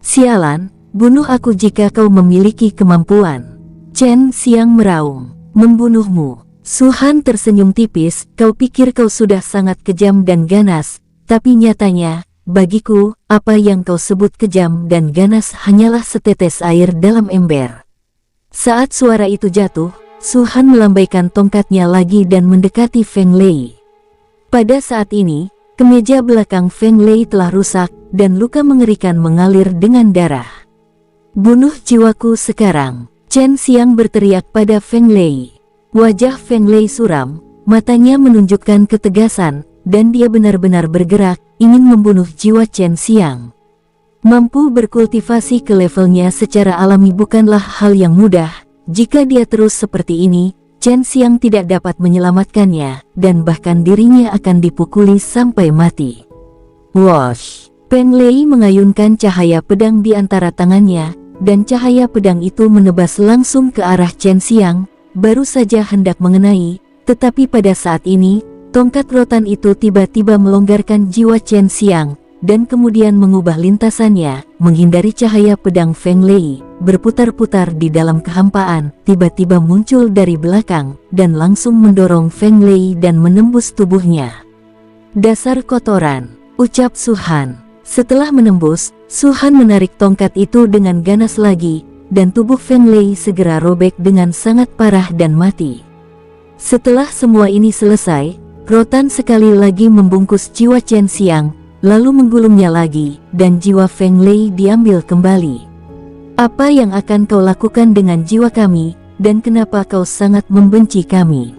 Sialan, bunuh aku jika kau memiliki kemampuan. Chen Xiang meraung. Membunuhmu. Su Han tersenyum tipis, kau pikir kau sudah sangat kejam dan ganas, tapi nyatanya, bagiku, apa yang kau sebut kejam dan ganas hanyalah setetes air dalam ember. Saat suara itu jatuh, Su Han melambaikan tongkatnya lagi dan mendekati Feng Lei. Pada saat ini, kemeja belakang Feng Lei telah rusak, dan luka mengerikan mengalir dengan darah. Bunuh jiwaku sekarang, Chen Xiang berteriak pada Feng Lei. Wajah Feng Lei suram, matanya menunjukkan ketegasan, dan dia benar-benar bergerak, ingin membunuh jiwa Chen Xiang. Mampu berkultivasi ke levelnya secara alami bukanlah hal yang mudah. Jika dia terus seperti ini, Chen Xiang tidak dapat menyelamatkannya, dan bahkan dirinya akan dipukuli sampai mati. Wosh! Feng Lei mengayunkan cahaya pedang di antara tangannya, dan cahaya pedang itu menebas langsung ke arah Chen Xiang, baru saja hendak mengenai, tetapi pada saat ini, tongkat rotan itu tiba-tiba melonggarkan jiwa Chen Xiang, dan kemudian mengubah lintasannya, menghindari cahaya pedang Feng Lei, berputar-putar di dalam kehampaan, tiba-tiba muncul dari belakang, dan langsung mendorong Feng Lei dan menembus tubuhnya. Dasar kotoran, ucap Su Han. Setelah menembus, Su Han menarik tongkat itu dengan ganas lagi, dan tubuh Feng Lei segera robek dengan sangat parah dan mati. Setelah semua ini selesai, rotan sekali lagi membungkus jiwa Chen Xiang, lalu menggulungnya lagi, dan jiwa Feng Lei diambil kembali. Apa yang akan kau lakukan dengan jiwa kami, dan kenapa kau sangat membenci kami?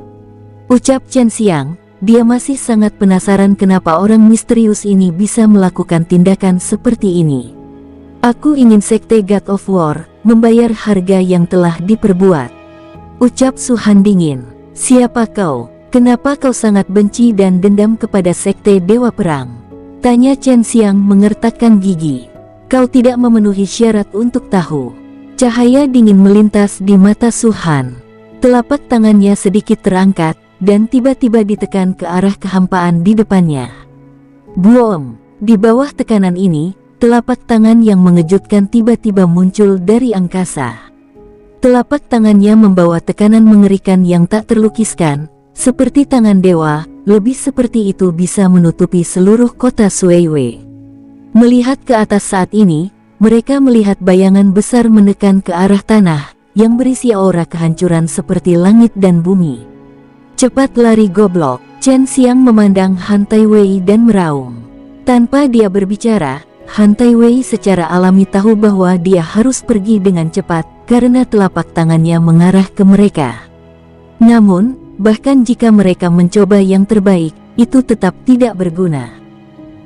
Ucap Chen Xiang, dia masih sangat penasaran kenapa orang misterius ini bisa melakukan tindakan seperti ini. Aku ingin Sekte God of War membayar harga yang telah diperbuat. Ucap Su Han dingin. Siapa kau? Kenapa kau sangat benci dan dendam kepada Sekte Dewa Perang? Tanya Chen Xiang mengertakkan gigi. Kau tidak memenuhi syarat untuk tahu. Cahaya dingin melintas di mata Su Han. Telapak tangannya sedikit terangkat, dan tiba-tiba ditekan ke arah kehampaan di depannya. Boom! Di bawah tekanan ini, telapak tangan yang mengejutkan tiba-tiba muncul dari angkasa. Telapak tangannya membawa tekanan mengerikan yang tak terlukiskan, seperti tangan dewa, lebih seperti itu bisa menutupi seluruh kota Suiwei. Melihat ke atas saat ini, mereka melihat bayangan besar menekan ke arah tanah, yang berisi aura kehancuran seperti langit dan bumi. Cepat lari goblok, Chen Xiang memandang Han Taiwei dan meraung. Tanpa dia berbicara, Han Taiwei secara alami tahu bahwa dia harus pergi dengan cepat, karena telapak tangannya mengarah ke mereka. Namun, bahkan jika mereka mencoba yang terbaik, itu tetap tidak berguna.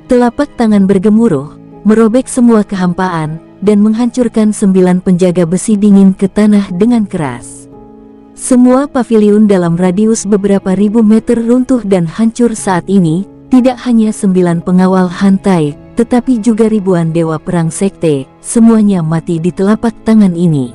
Telapak tangan bergemuruh, merobek semua kehampaan, dan menghancurkan 9 penjaga besi dingin ke tanah dengan keras. Semua paviliun dalam radius beberapa ribu meter runtuh dan hancur saat ini, tidak hanya 9 pengawal Hantai, tetapi juga ribuan dewa perang sekte, semuanya mati di telapak tangan ini.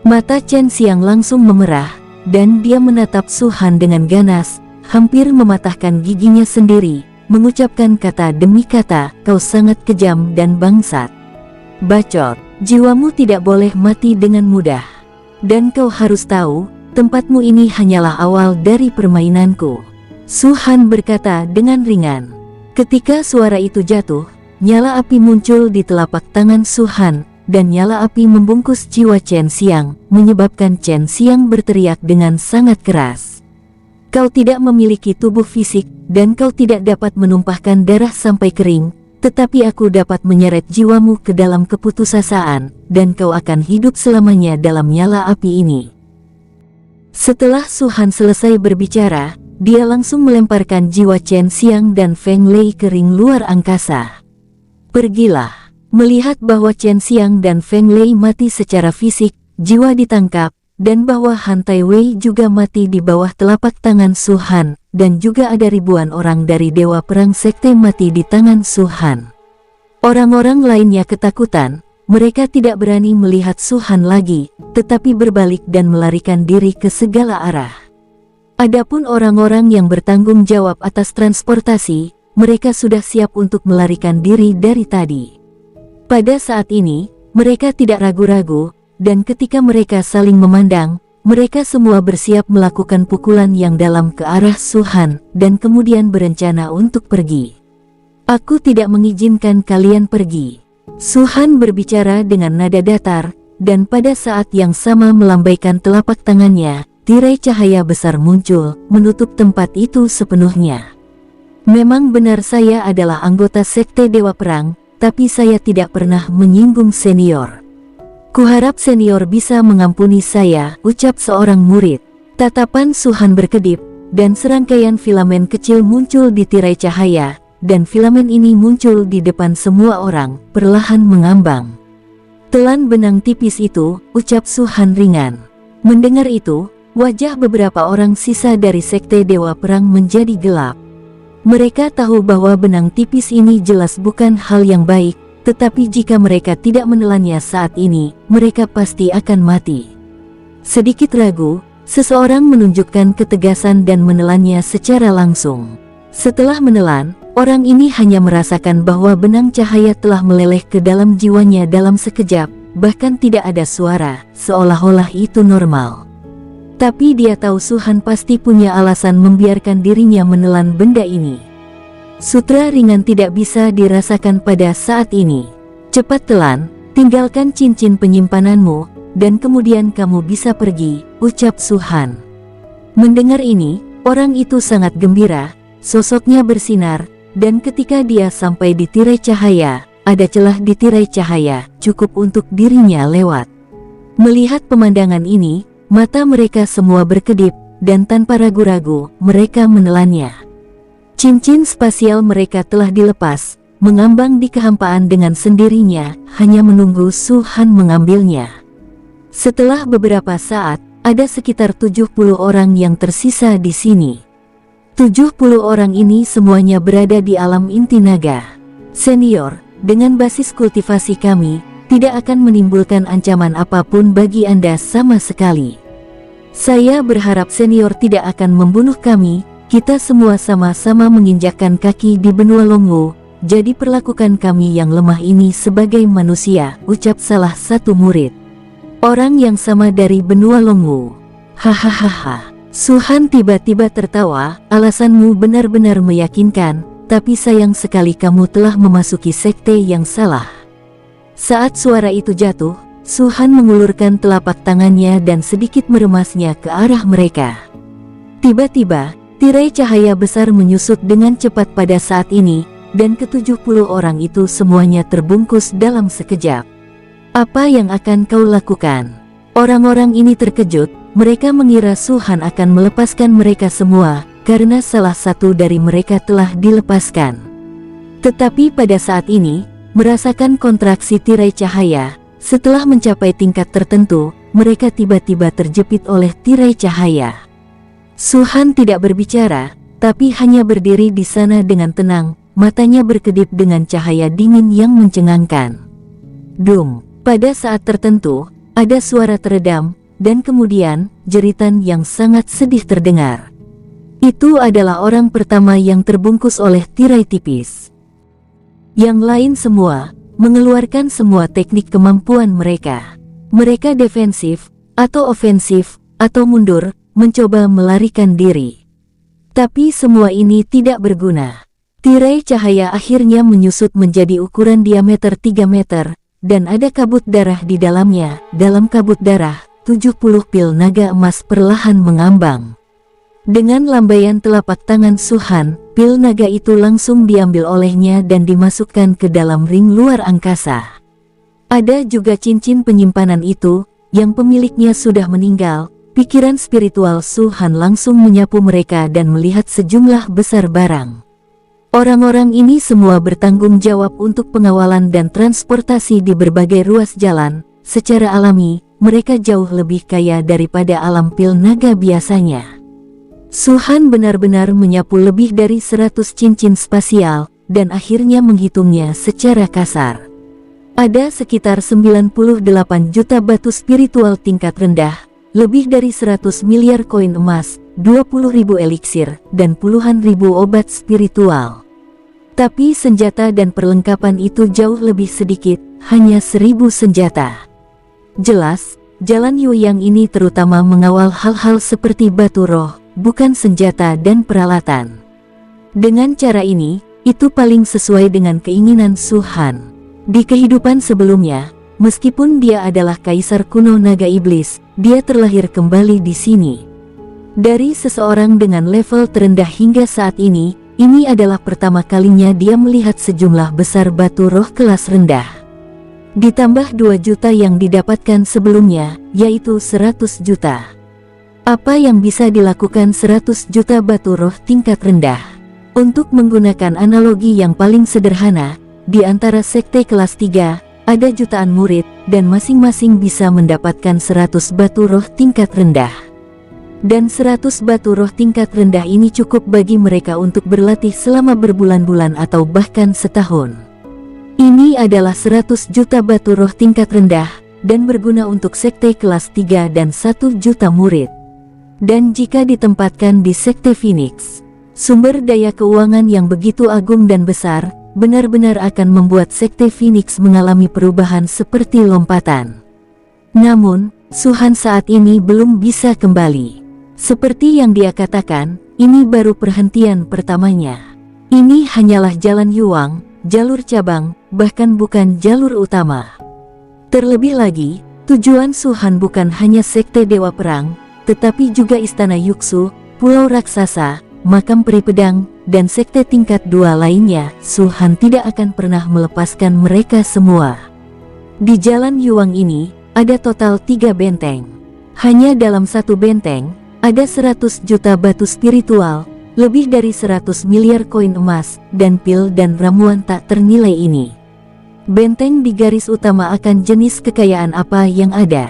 Mata Chen Xiang langsung memerah, dan dia menatap Su Han dengan ganas, hampir mematahkan giginya sendiri, mengucapkan kata demi kata, kau sangat kejam dan bangsat. Bacot, jiwamu tidak boleh mati dengan mudah. Dan kau harus tahu, tempatmu ini hanyalah awal dari permainanku. Su Han berkata dengan ringan. Ketika suara itu jatuh, nyala api muncul di telapak tangan Su Han, dan nyala api membungkus jiwa Chen Xiang, menyebabkan Chen Xiang berteriak dengan sangat keras. Kau tidak memiliki tubuh fisik, dan kau tidak dapat menumpahkan darah sampai kering, tetapi aku dapat menyeret jiwamu ke dalam keputusasaan, dan kau akan hidup selamanya dalam nyala api ini. Setelah Su Han selesai berbicara, dia langsung melemparkan jiwa Chen Xiang dan Feng Lei ke ring luar angkasa. Pergilah. Melihat bahwa Chen Xiang dan Feng Lei mati secara fisik, jiwa ditangkap, dan bahwa Han Taiwei juga mati di bawah telapak tangan Su Han, dan juga ada ribuan orang dari Dewa Perang Sekte mati di tangan Su Han. Orang-orang lainnya ketakutan, mereka tidak berani melihat Su-han lagi, tetapi berbalik dan melarikan diri ke segala arah. Adapun orang-orang yang bertanggung jawab atas transportasi, mereka sudah siap untuk melarikan diri dari tadi. Pada saat ini, mereka tidak ragu-ragu, dan ketika mereka saling memandang, mereka semua bersiap melakukan pukulan yang dalam ke arah Su-han, dan kemudian berencana untuk pergi. Aku tidak mengizinkan kalian pergi. Su-han berbicara dengan nada datar, dan pada saat yang sama melambaikan telapak tangannya, tirai cahaya besar muncul, menutup tempat itu sepenuhnya. Memang benar saya adalah anggota Sekte Dewa Perang, tapi saya tidak pernah menyinggung senior. Kuharap senior bisa mengampuni saya, ucap seorang murid. Tatapan Su-han berkedip, dan serangkaian filamen kecil muncul di tirai cahaya, dan filamen ini muncul di depan semua orang, perlahan mengambang. Telan benang tipis itu, ucap Su-han ringan. Mendengar itu, wajah beberapa orang sisa dari Sekte Dewa Perang menjadi gelap. Mereka tahu bahwa benang tipis ini jelas bukan hal yang baik, tetapi jika mereka tidak menelannya saat ini, mereka pasti akan mati. Sedikit ragu, seseorang menunjukkan ketegasan dan menelannya secara langsung. Setelah menelan, orang ini hanya merasakan bahwa benang cahaya telah meleleh ke dalam jiwanya dalam sekejap, bahkan tidak ada suara, seolah-olah itu normal. Tapi dia tahu Su-han pasti punya alasan membiarkan dirinya menelan benda ini. Sutra ringan tidak bisa dirasakan pada saat ini. Cepat telan, tinggalkan cincin penyimpananmu, dan kemudian kamu bisa pergi, ucap Su-han. Mendengar ini, orang itu sangat gembira, sosoknya bersinar, dan ketika dia sampai di tirai cahaya, ada celah di tirai cahaya, cukup untuk dirinya lewat. Melihat pemandangan ini, mata mereka semua berkedip, dan tanpa ragu-ragu, mereka menelannya. Cincin spasial mereka telah dilepas, mengambang di kehampaan dengan sendirinya, hanya menunggu Su-han mengambilnya. Setelah beberapa saat, ada sekitar 70 orang yang tersisa di sini. 70 orang ini semuanya berada di alam inti naga. Senior, dengan basis kultivasi kami, tidak akan menimbulkan ancaman apapun bagi Anda sama sekali. Saya berharap senior tidak akan membunuh kami. Kita semua sama-sama menginjakkan kaki di benua Longwu, jadi perlakukan kami yang lemah ini sebagai manusia, ucap salah satu murid. Orang yang sama dari benua Longwu. Hahaha. Su-han tiba-tiba tertawa, alasanmu benar-benar meyakinkan, tapi sayang sekali kamu telah memasuki sekte yang salah. Saat suara itu jatuh, Su-han mengulurkan telapak tangannya dan sedikit meremasnya ke arah mereka. Tiba-tiba, tirai cahaya besar menyusut dengan cepat pada saat ini, dan ke-70 orang itu semuanya terbungkus dalam sekejap. Apa yang akan kau lakukan? Orang-orang ini terkejut, mereka mengira Su-han akan melepaskan mereka semua, karena salah satu dari mereka telah dilepaskan. Tetapi pada saat ini, merasakan kontraksi tirai cahaya, setelah mencapai tingkat tertentu, mereka tiba-tiba terjepit oleh tirai cahaya. Su-han tidak berbicara, tapi hanya berdiri di sana dengan tenang, matanya berkedip dengan cahaya dingin yang mencengangkan. Dum, pada saat tertentu, ada suara teredam, dan kemudian, jeritan yang sangat sedih terdengar. Itu adalah orang pertama yang terbungkus oleh tirai tipis. Yang lain semua, mengeluarkan semua teknik kemampuan mereka. Mereka defensif, atau ofensif, atau mundur, mencoba melarikan diri. Tapi semua ini tidak berguna. Tirai cahaya akhirnya menyusut menjadi ukuran diameter 3 meter, dan ada kabut darah di dalamnya. Dalam kabut darah, 70 pil naga emas perlahan mengambang. Dengan lambaian telapak tangan Su-han, pil naga itu langsung diambil olehnya dan dimasukkan ke dalam ring luar angkasa. Ada juga cincin penyimpanan itu, yang pemiliknya sudah meninggal. Pikiran spiritual Su-han langsung menyapu mereka dan melihat sejumlah besar barang. Orang-orang ini semua bertanggung jawab untuk pengawalan dan transportasi di berbagai ruas jalan. Secara alami, mereka jauh lebih kaya daripada alam pil naga biasanya. Su-han benar-benar menyapu lebih dari 100 cincin spasial, dan akhirnya menghitungnya secara kasar. Ada sekitar 98 juta batu spiritual tingkat rendah, lebih dari 100 miliar koin emas, 20.000 eliksir, dan puluhan ribu obat spiritual. Tapi senjata dan perlengkapan itu jauh lebih sedikit, hanya 1000 senjata. Jelas, jalan Yueyang ini terutama mengawal hal-hal seperti batu roh, bukan senjata dan peralatan. Dengan cara ini, itu paling sesuai dengan keinginan Su Han. Di kehidupan sebelumnya, meskipun dia adalah kaisar kuno naga iblis, dia terlahir kembali di sini. Dari seseorang dengan level terendah hingga saat ini adalah pertama kalinya dia melihat sejumlah besar batu roh kelas rendah. Ditambah 2 juta yang didapatkan sebelumnya, yaitu 100 juta. Apa yang bisa dilakukan 100 juta batu roh tingkat rendah? Untuk menggunakan analogi yang paling sederhana, di antara sekte kelas 3, ada jutaan murid, dan masing-masing bisa mendapatkan 100 batu roh tingkat rendah. Dan 100 batu roh tingkat rendah ini cukup bagi mereka untuk berlatih selama berbulan-bulan atau bahkan setahun. Ini adalah 100 juta batu roh tingkat rendah, dan berguna untuk sekte kelas 3 dan 1 juta murid. Dan jika ditempatkan di sekte Phoenix, sumber daya keuangan yang begitu agung dan besar, benar-benar akan membuat sekte Phoenix mengalami perubahan seperti lompatan. Namun, Su Han saat ini belum bisa kembali. Seperti yang dia katakan, ini baru perhentian pertamanya. Ini hanyalah jalan Yuang, jalur cabang, bahkan bukan jalur utama. Terlebih lagi, tujuan Su Han bukan hanya sekte Dewa Perang, tetapi juga Istana Yuxu, Pulau Raksasa, Makam Peri Pedang, dan sekte tingkat 2 lainnya. Su Han tidak akan pernah melepaskan mereka semua. Di jalan Yuang ini, ada total 3 benteng. Hanya dalam satu benteng, ada 100 juta batu spiritual, lebih dari 100 miliar koin emas, dan pil dan ramuan tak ternilai ini. Benteng di garis utama akan jenis kekayaan apa yang ada.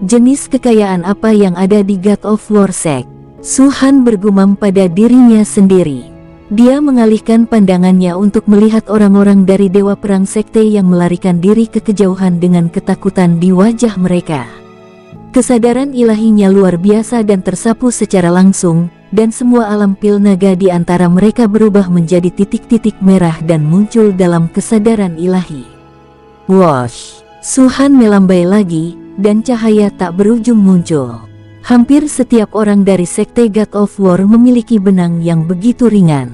Jenis kekayaan apa yang ada di God of War Sect? Su Han bergumam pada dirinya sendiri. Dia mengalihkan pandangannya untuk melihat orang-orang dari Dewa Perang Sekte yang melarikan diri ke kejauhan dengan ketakutan di wajah mereka. Kesadaran ilahinya luar biasa dan tersapu secara langsung, dan semua alam pil naga di antara mereka berubah menjadi titik-titik merah dan muncul dalam kesadaran ilahi. Wosh! Su Han melambai lagi, dan cahaya tak berujung muncul. Hampir setiap orang dari sekte God of War memiliki benang yang begitu ringan.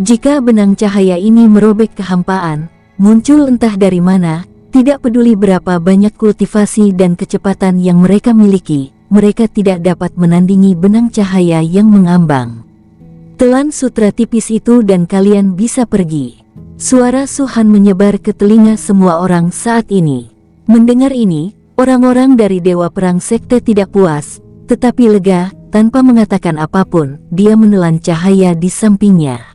Jika benang cahaya ini merobek kehampaan, muncul entah dari mana, tidak peduli berapa banyak kultivasi dan kecepatan yang mereka miliki, mereka tidak dapat menandingi benang cahaya yang mengambang. Telan sutra tipis itu dan kalian bisa pergi. Suara Su Han menyebar ke telinga semua orang saat ini. Mendengar ini, orang-orang dari Dewa Perang Sekte tidak puas, tetapi lega. Tanpa mengatakan apapun, dia menelan cahaya di sampingnya.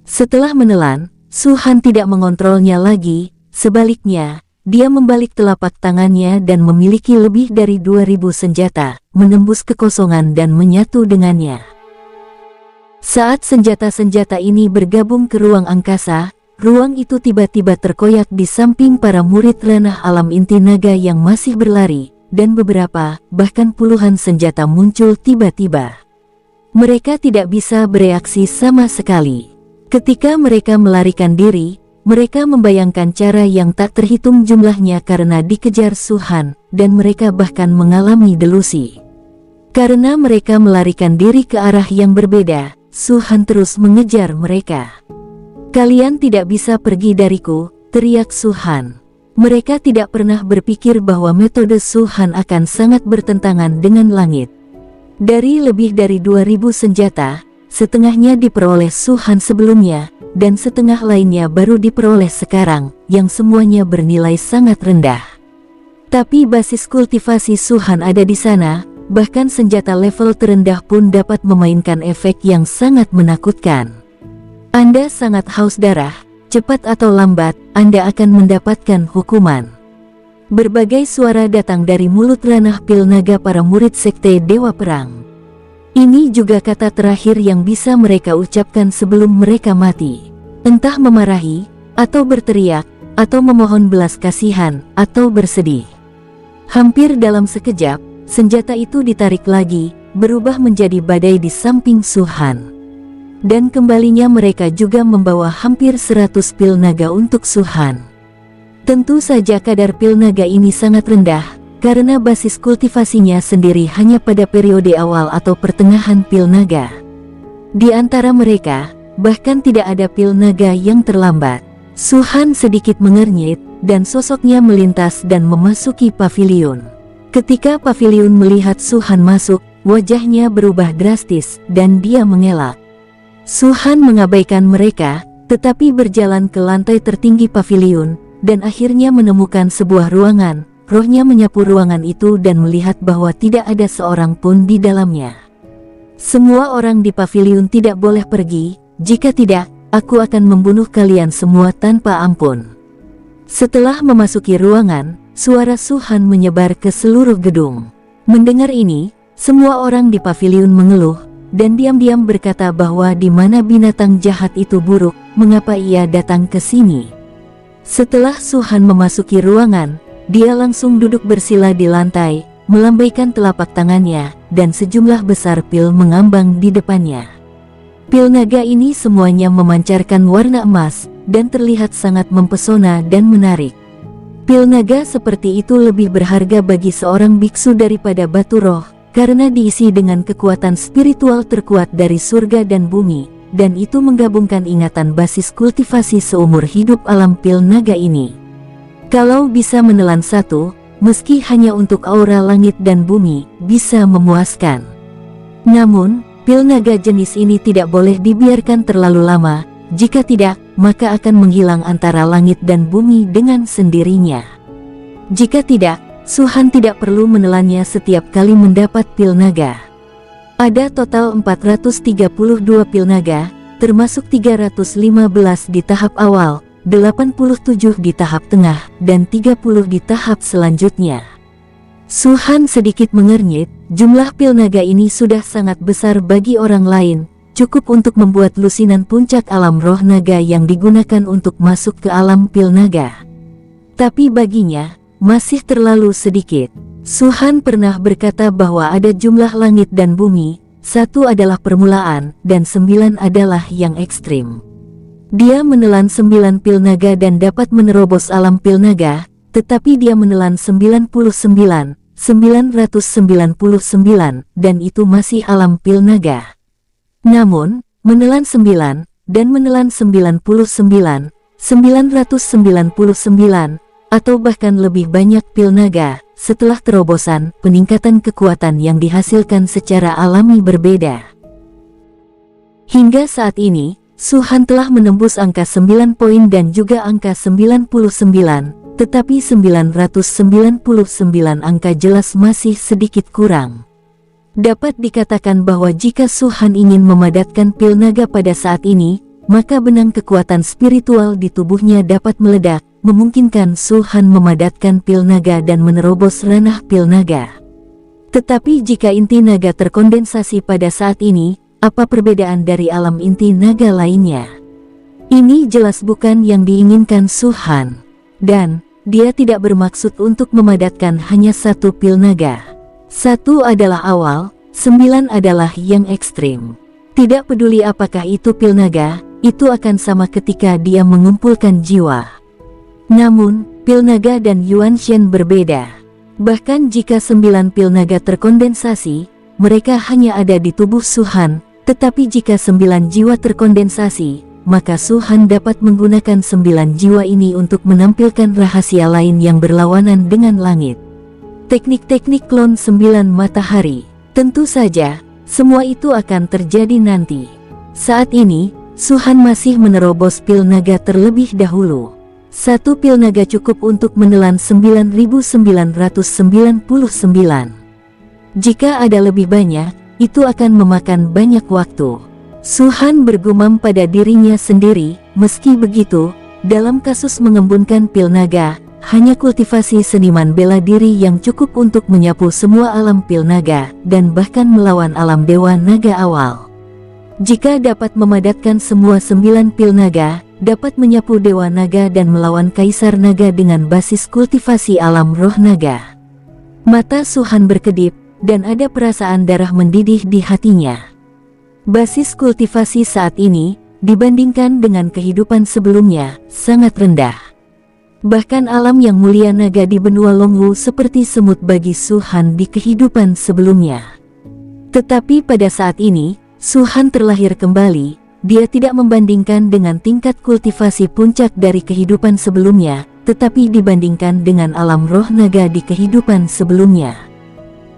Setelah menelan, Su Han tidak mengontrolnya lagi, sebaliknya, dia membalik telapak tangannya dan memiliki lebih dari 2000 senjata, menembus kekosongan dan menyatu dengannya. Saat senjata-senjata ini bergabung ke ruang angkasa, ruang itu tiba-tiba terkoyak di samping para murid ranah alam inti naga yang masih berlari, dan beberapa, bahkan puluhan senjata muncul tiba-tiba. Mereka tidak bisa bereaksi sama sekali. Ketika mereka melarikan diri, mereka membayangkan cara yang tak terhitung jumlahnya karena dikejar Su Han, dan mereka bahkan mengalami delusi. Karena mereka melarikan diri ke arah yang berbeda, Su Han terus mengejar mereka. "Kalian tidak bisa pergi dariku," teriak Su Han. Mereka tidak pernah berpikir bahwa metode Su Han akan sangat bertentangan dengan langit. Dari lebih dari 2000 senjata, setengahnya diperoleh Su Han sebelumnya, dan setengah lainnya baru diperoleh sekarang, yang semuanya bernilai sangat rendah. Tapi basis kultivasi Su Han ada di sana, bahkan senjata level terendah pun dapat memainkan efek yang sangat menakutkan. Anda sangat haus darah, cepat atau lambat, Anda akan mendapatkan hukuman. Berbagai suara datang dari mulut ranah pil naga para murid sekte Dewa Perang. Ini juga kata terakhir yang bisa mereka ucapkan sebelum mereka mati. Entah memarahi, atau berteriak, atau memohon belas kasihan, atau bersedih. Hampir dalam sekejap, senjata itu ditarik lagi, berubah menjadi badai di samping Su Han. Dan kembalinya mereka juga membawa hampir 100 pil naga untuk Su Han. Tentu saja kadar pil naga ini sangat rendah, karena basis kultivasinya sendiri hanya pada periode awal atau pertengahan pil naga. Di antara mereka, bahkan tidak ada pil naga yang terlambat. Su Han sedikit mengernyit, dan sosoknya melintas dan memasuki pavilion. Ketika pavilion melihat Su Han masuk, wajahnya berubah drastis, dan dia mengelak. Su Han mengabaikan mereka, tetapi berjalan ke lantai tertinggi pavilion, dan akhirnya menemukan sebuah ruangan. Rohnya menyapu ruangan itu dan melihat bahwa tidak ada seorang pun di dalamnya. Semua orang di pavilion tidak boleh pergi, jika tidak, aku akan membunuh kalian semua tanpa ampun. Setelah memasuki ruangan, suara Su Han menyebar ke seluruh gedung. Mendengar ini, semua orang di pavilion mengeluh, dan diam-diam berkata bahwa di mana binatang jahat itu buruk, mengapa ia datang ke sini. Setelah Su Han memasuki ruangan, dia langsung duduk bersila di lantai, melambaikan telapak tangannya, dan sejumlah besar pil mengambang di depannya. Pil naga ini semuanya memancarkan warna emas, dan terlihat sangat mempesona dan menarik. Pil naga seperti itu lebih berharga bagi seorang biksu daripada batu roh, karena diisi dengan kekuatan spiritual terkuat dari surga dan bumi, dan itu menggabungkan ingatan basis kultivasi seumur hidup alam pil naga ini. Kalau bisa menelan satu, meski hanya untuk aura langit dan bumi, bisa memuaskan. Namun, pil naga jenis ini tidak boleh dibiarkan terlalu lama, jika tidak, maka akan menghilang antara langit dan bumi dengan sendirinya. Jika tidak, Su Han tidak perlu menelannya setiap kali mendapat pil naga. Ada total 432 pil naga, termasuk 315 di tahap awal, 87 di tahap tengah, dan 30 di tahap selanjutnya. Su Han sedikit mengernyit, jumlah pil naga ini sudah sangat besar bagi orang lain, cukup untuk membuat lusinan puncak alam roh naga yang digunakan untuk masuk ke alam pil naga. Tapi baginya, masih terlalu sedikit. Su Han pernah berkata bahwa ada jumlah langit dan bumi, 1 adalah permulaan, dan 9 adalah yang ekstrim. Dia menelan 9 pil naga dan dapat menerobos alam pil naga, tetapi dia menelan 99, 999, dan itu masih alam pil naga. Namun, menelan 9, dan menelan 99, 999, atau bahkan lebih banyak pil naga, setelah terobosan, peningkatan kekuatan yang dihasilkan secara alami berbeda. Hingga saat ini, Su Han telah menembus angka 9 poin dan juga angka 99, tetapi 999 angka jelas masih sedikit kurang. Dapat dikatakan bahwa jika Su Han ingin memadatkan pil naga pada saat ini, maka benang kekuatan spiritual di tubuhnya dapat meledak, memungkinkan Su Han memadatkan pil naga dan menerobos ranah pil naga. Tetapi jika inti naga terkondensasi pada saat ini, apa perbedaan dari alam inti naga lainnya? Ini jelas bukan yang diinginkan Su Han. Dan, dia tidak bermaksud untuk memadatkan hanya 1 pil naga. 1 adalah awal, 9 adalah yang ekstrim. Tidak peduli apakah itu pil naga, itu akan sama ketika dia mengumpulkan jiwa. Namun, pil naga dan Yuan Shen berbeda. Bahkan jika 9 pil naga terkondensasi, mereka hanya ada di tubuh Su Han. Tetapi jika 9 jiwa terkondensasi, maka Su Han dapat menggunakan 9 jiwa ini untuk menampilkan rahasia lain yang berlawanan dengan langit. Teknik-teknik klon 9 matahari. Tentu saja, semua itu akan terjadi nanti. Saat ini, Su Han masih menerobos pil naga terlebih dahulu. 1 pil naga cukup untuk menelan 9.999. Jika ada lebih banyak, itu akan memakan banyak waktu. Su Han bergumam pada dirinya sendiri. Meski begitu, dalam kasus mengembunkan pil naga, hanya kultivasi seniman bela diri yang cukup untuk menyapu semua alam pil naga, dan bahkan melawan alam dewa naga awal. Jika dapat memadatkan semua 9 pil naga, dapat menyapu Dewa Naga dan melawan Kaisar Naga dengan basis kultivasi alam roh naga. Mata Su-han berkedip, dan ada perasaan darah mendidih di hatinya. Basis kultivasi saat ini, dibandingkan dengan kehidupan sebelumnya, sangat rendah. Bahkan alam yang mulia naga di benua Longwu seperti semut bagi Su-han di kehidupan sebelumnya. Tetapi pada saat ini, Su-han terlahir kembali, dia tidak membandingkan dengan tingkat kultivasi puncak dari kehidupan sebelumnya, tetapi dibandingkan dengan alam roh naga di kehidupan sebelumnya.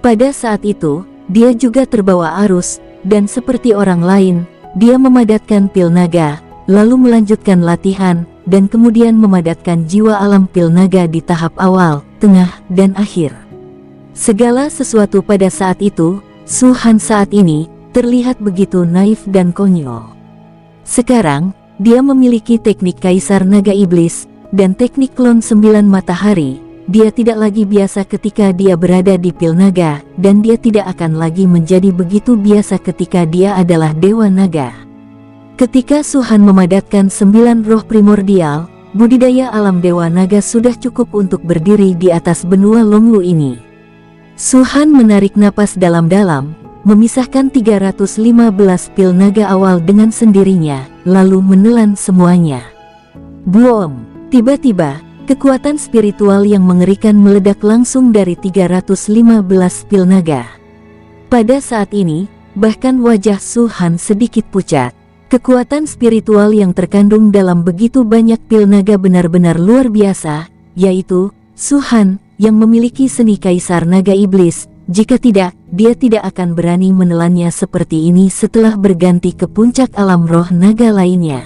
Pada saat itu, dia juga terbawa arus, dan seperti orang lain, dia memadatkan pil naga, lalu melanjutkan latihan, dan kemudian memadatkan jiwa alam pil naga di tahap awal, tengah, dan akhir. Segala sesuatu pada saat itu, Su-han saat ini, terlihat begitu naif dan konyol. Sekarang, dia memiliki teknik Kaisar Naga Iblis, dan teknik klon 9 matahari. Dia tidak lagi biasa ketika dia berada di pil naga, dan dia tidak akan lagi menjadi begitu biasa ketika dia adalah Dewa Naga. Ketika Su-han memadatkan 9 roh primordial, budidaya alam Dewa Naga sudah cukup untuk berdiri di atas benua Longwu ini. Su-han menarik napas dalam-dalam, memisahkan 315 pil naga awal dengan sendirinya, lalu menelan semuanya. Boom! Tiba-tiba, kekuatan spiritual yang mengerikan meledak langsung dari 315 pil naga. Pada saat ini, bahkan wajah Su-han sedikit pucat. Kekuatan spiritual yang terkandung dalam begitu banyak pil naga benar-benar luar biasa, yaitu Su-han yang memiliki seni Kaisar Naga Iblis. Jika tidak, dia tidak akan berani menelannya seperti ini setelah berganti ke puncak alam roh naga lainnya.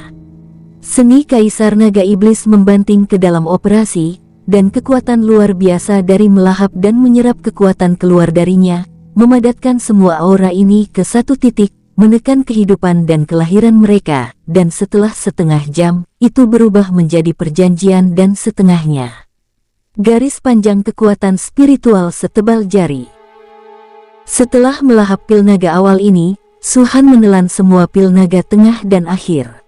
Seni Kaisar Naga Iblis membanting ke dalam operasi, dan kekuatan luar biasa dari melahap dan menyerap kekuatan keluar darinya, memadatkan semua aura ini ke satu titik, menekan kehidupan dan kelahiran mereka, dan setelah setengah jam, itu berubah menjadi perjanjian dan setengahnya. Garis panjang kekuatan spiritual setebal jari. Setelah melahap pil naga awal ini, Su-han menelan semua pil naga tengah dan akhir.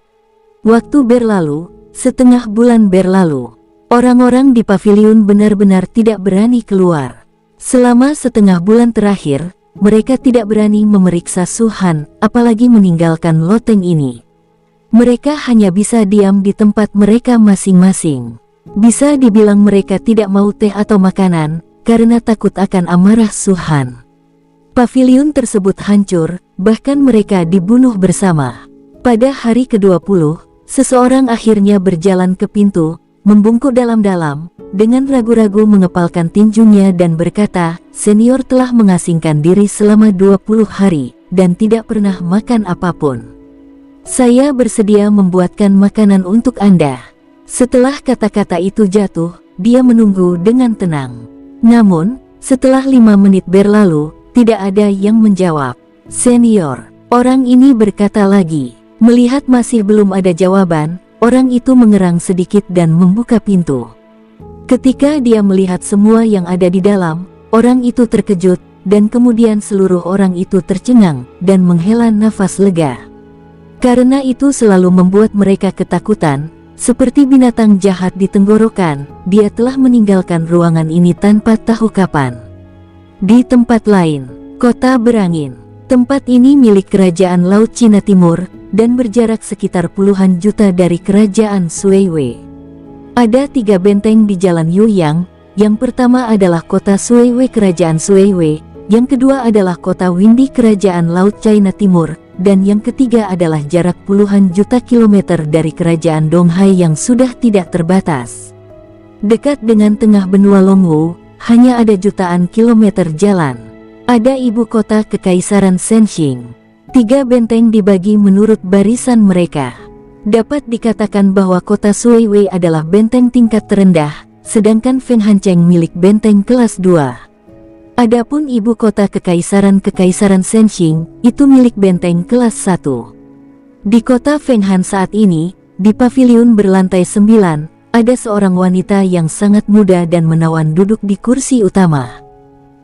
Waktu berlalu, setengah bulan berlalu. Orang-orang di paviliun benar-benar tidak berani keluar. Selama setengah bulan terakhir, mereka tidak berani memeriksa Su-han, apalagi meninggalkan loteng ini. Mereka hanya bisa diam di tempat mereka masing-masing. Bisa dibilang mereka tidak mau teh atau makanan, karena takut akan amarah Su-han. Paviliun tersebut hancur, bahkan mereka dibunuh bersama. Pada hari ke-20, seseorang akhirnya berjalan ke pintu, membungkuk dalam-dalam, dengan ragu-ragu mengepalkan tinjunya dan berkata, "Senior telah mengasingkan diri selama 20 hari, dan tidak pernah makan apapun. Saya bersedia membuatkan makanan untuk Anda." Setelah kata-kata itu jatuh, dia menunggu dengan tenang. Namun, setelah 5 menit berlalu, tidak ada yang menjawab. "Senior," orang ini berkata lagi. Melihat masih belum ada jawaban, orang itu mengerang sedikit dan membuka pintu. Ketika dia melihat semua yang ada di dalam, orang itu terkejut, dan kemudian seluruh orang itu tercengang, dan menghela nafas lega. Karena itu selalu membuat mereka ketakutan, seperti binatang jahat di tenggorokan, dia telah meninggalkan ruangan ini tanpa tahu kapan. Di tempat lain, kota berangin. Tempat ini milik kerajaan Laut Cina Timur, dan berjarak sekitar puluhan juta dari kerajaan Suiwei. Ada 3 benteng di Jalan Yueyang. Yang pertama adalah kota Suiwei Kerajaan Suiwei, yang kedua adalah kota Windy Kerajaan Laut China Timur, dan yang ketiga adalah jarak puluhan juta kilometer dari Kerajaan Donghai yang sudah tidak terbatas. Dekat dengan tengah benua Longwu, hanya ada jutaan kilometer jalan. Ada ibu kota Kekaisaran Senxing. 3 benteng dibagi menurut barisan mereka. Dapat dikatakan bahwa kota Suiwei adalah benteng tingkat terendah, sedangkan Fenghancheng milik benteng kelas 2. Adapun ibu kota Kekaisaran Senxing, itu milik benteng kelas 1. Di kota Fenghan saat ini, di paviliun berlantai 9, ada seorang wanita yang sangat muda dan menawan duduk di kursi utama.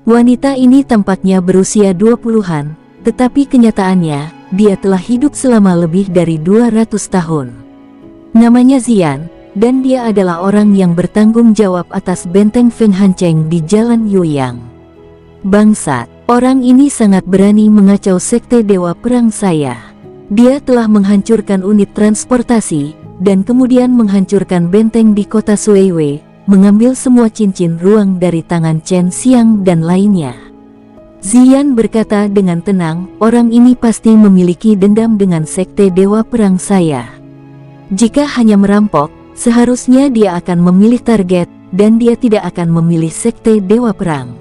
Wanita ini tampaknya berusia 20-an, tetapi kenyataannya, dia telah hidup selama lebih dari 200 tahun. Namanya Ziyan, dan dia adalah orang yang bertanggung jawab atas benteng Fenghancheng di Jalan Yueyang. Bangsat, orang ini sangat berani mengacau sekte Dewa Perang saya. Dia telah menghancurkan unit transportasi, dan kemudian menghancurkan benteng di kota Suiwei, mengambil semua cincin ruang dari tangan Chen Xiang dan lainnya. Ziyan berkata dengan tenang, orang ini pasti memiliki dendam dengan sekte Dewa Perang saya. Jika hanya merampok, seharusnya dia akan memilih target, dan dia tidak akan memilih sekte Dewa Perang.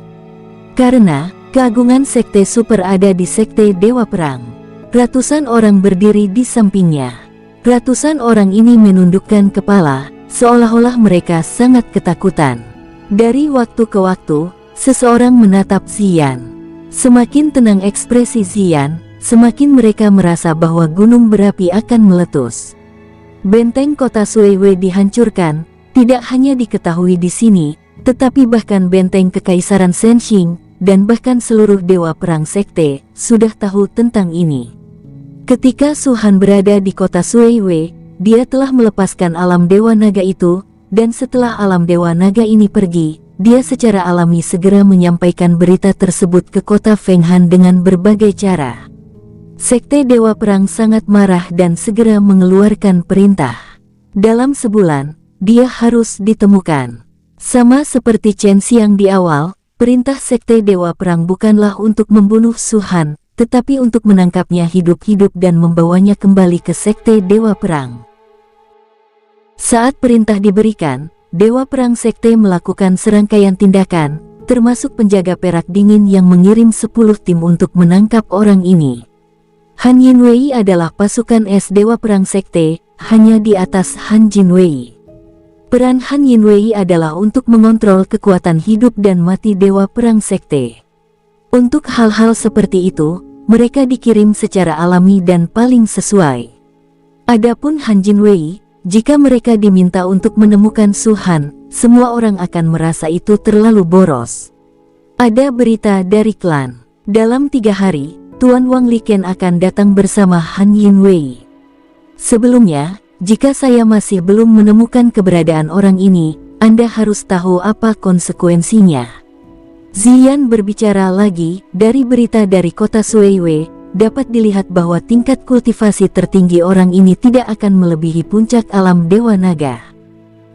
Karena, keagungan sekte super ada di sekte Dewa Perang. Ratusan orang berdiri di sampingnya. Ratusan orang ini menundukkan kepala, seolah-olah mereka sangat ketakutan. Dari waktu ke waktu, seseorang menatap Ziyan. Semakin tenang ekspresi Ziyan, semakin mereka merasa bahwa gunung berapi akan meletus. Benteng kota Suiwei dihancurkan, tidak hanya diketahui di sini, tetapi bahkan benteng Kekaisaran Senxing, dan bahkan seluruh Dewa Perang Sekte, sudah tahu tentang ini. Ketika Su Han berada di kota Suiwei, dia telah melepaskan alam Dewa Naga itu, dan setelah alam Dewa Naga ini pergi, dia secara alami segera menyampaikan berita tersebut ke kota Fenghan dengan berbagai cara. Sekte Dewa Perang sangat marah dan segera mengeluarkan perintah. Dalam sebulan, dia harus ditemukan. Sama seperti Chen Xiang di awal, perintah Sekte Dewa Perang bukanlah untuk membunuh Su Han, tetapi untuk menangkapnya hidup-hidup dan membawanya kembali ke Sekte Dewa Perang. Saat perintah diberikan, Dewa Perang Sekte melakukan serangkaian tindakan, termasuk penjaga perak dingin yang mengirim 10 tim untuk menangkap orang ini. Han Yinwei adalah pasukan es Dewa Perang Sekte, hanya di atas Han Jinwei. Peran Han Yinwei adalah untuk mengontrol kekuatan hidup dan mati Dewa Perang Sekte. Untuk hal-hal seperti itu, mereka dikirim secara alami dan paling sesuai. Adapun Han Jinwei, jika mereka diminta untuk menemukan Su Han, semua orang akan merasa itu terlalu boros. Ada berita dari klan. Dalam 3 hari, Tuan Wang Liken akan datang bersama Han Yinwei. Sebelumnya, jika saya masih belum menemukan keberadaan orang ini, Anda harus tahu apa konsekuensinya. Ziyan berbicara lagi, dari berita dari kota Suiwei, dapat dilihat bahwa tingkat kultivasi tertinggi orang ini tidak akan melebihi puncak alam Dewa Naga.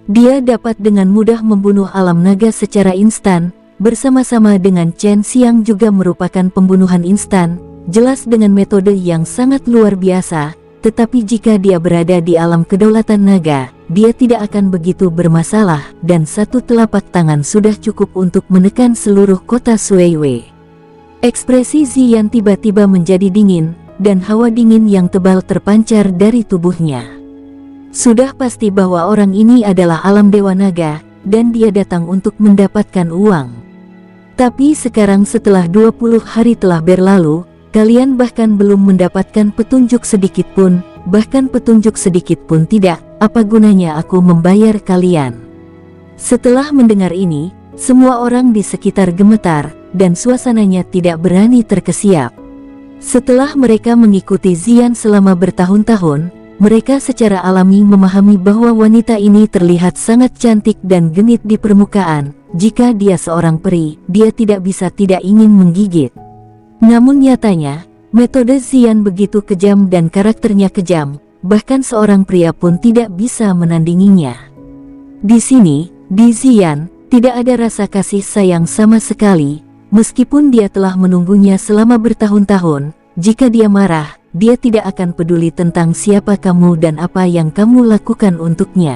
Dia dapat dengan mudah membunuh alam naga secara instan, bersama-sama dengan Chen Xiang juga merupakan pembunuhan instan, jelas dengan metode yang sangat luar biasa, tetapi jika dia berada di alam kedaulatan naga, dia tidak akan begitu bermasalah, dan satu telapak tangan sudah cukup untuk menekan seluruh kota Suiwei. Ekspresi Ziyan tiba-tiba menjadi dingin, dan hawa dingin yang tebal terpancar dari tubuhnya. Sudah pasti bahwa orang ini adalah alam Dewa Naga, dan dia datang untuk mendapatkan uang. Tapi sekarang setelah 20 hari telah berlalu, kalian bahkan belum mendapatkan petunjuk sedikit pun, bahkan petunjuk sedikit pun tidak, apa gunanya aku membayar kalian? Setelah mendengar ini, semua orang di sekitar gemetar, dan suasananya tidak berani terkesiap. Setelah mereka mengikuti Ziyan selama bertahun-tahun, mereka secara alami memahami bahwa wanita ini terlihat sangat cantik dan genit di permukaan. Jika dia seorang peri, dia tidak bisa tidak ingin menggigit. Namun nyatanya, metode Ziyan begitu kejam dan karakternya kejam, bahkan seorang pria pun tidak bisa menandinginya. Di sini, di Ziyan, tidak ada rasa kasih sayang sama sekali. Meskipun dia telah menunggunya selama bertahun-tahun, jika dia marah, dia tidak akan peduli tentang siapa kamu dan apa yang kamu lakukan untuknya.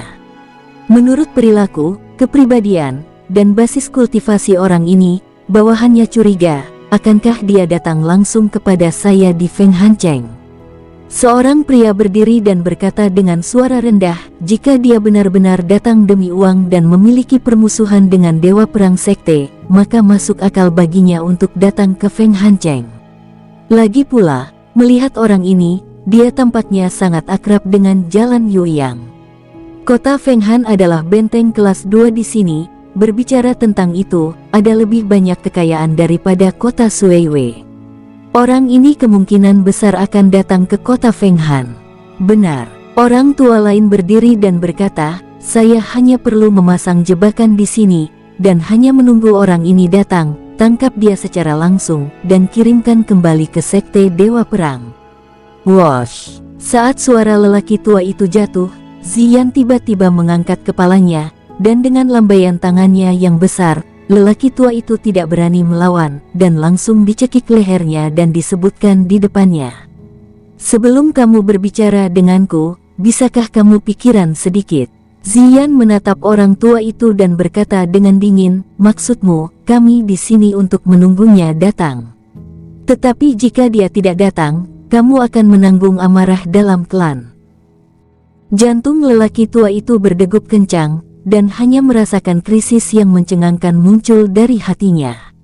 Menurut perilaku, kepribadian, dan basis kultivasi orang ini, bawahannya curiga, akankah dia datang langsung kepada saya di Fenghancheng? Seorang pria berdiri dan berkata dengan suara rendah, jika dia benar-benar datang demi uang dan memiliki permusuhan dengan Dewa Perang Sekte, maka masuk akal baginya untuk datang ke Fenghancheng. Lagi pula, melihat orang ini, dia tampaknya sangat akrab dengan Jalan Yueyang. Kota Fenghan adalah benteng kelas 2 di sini. Berbicara tentang itu, ada lebih banyak kekayaan daripada kota Suiwei. Orang ini kemungkinan besar akan datang ke kota Fenghan. Benar, Orang tua lain berdiri dan berkata, "Saya hanya perlu memasang jebakan di sini, dan hanya menunggu orang ini datang, tangkap dia secara langsung, dan kirimkan kembali ke Sekte Dewa Perang." Wosh! Saat suara lelaki tua itu jatuh, Ziyan tiba-tiba mengangkat kepalanya, dan dengan lambaian tangannya yang besar, lelaki tua itu tidak berani melawan, dan langsung dicekik lehernya dan disebutkan di depannya. "Sebelum kamu berbicara denganku, bisakah kamu pikiran sedikit?" Ziyan menatap orang tua itu dan berkata dengan dingin, "Maksudmu, kami di sini untuk menunggunya datang. Tetapi jika dia tidak datang, kamu akan menanggung amarah dalam klan." Jantung lelaki tua itu berdegup kencang, dan hanya merasakan krisis yang mencengangkan muncul dari hatinya.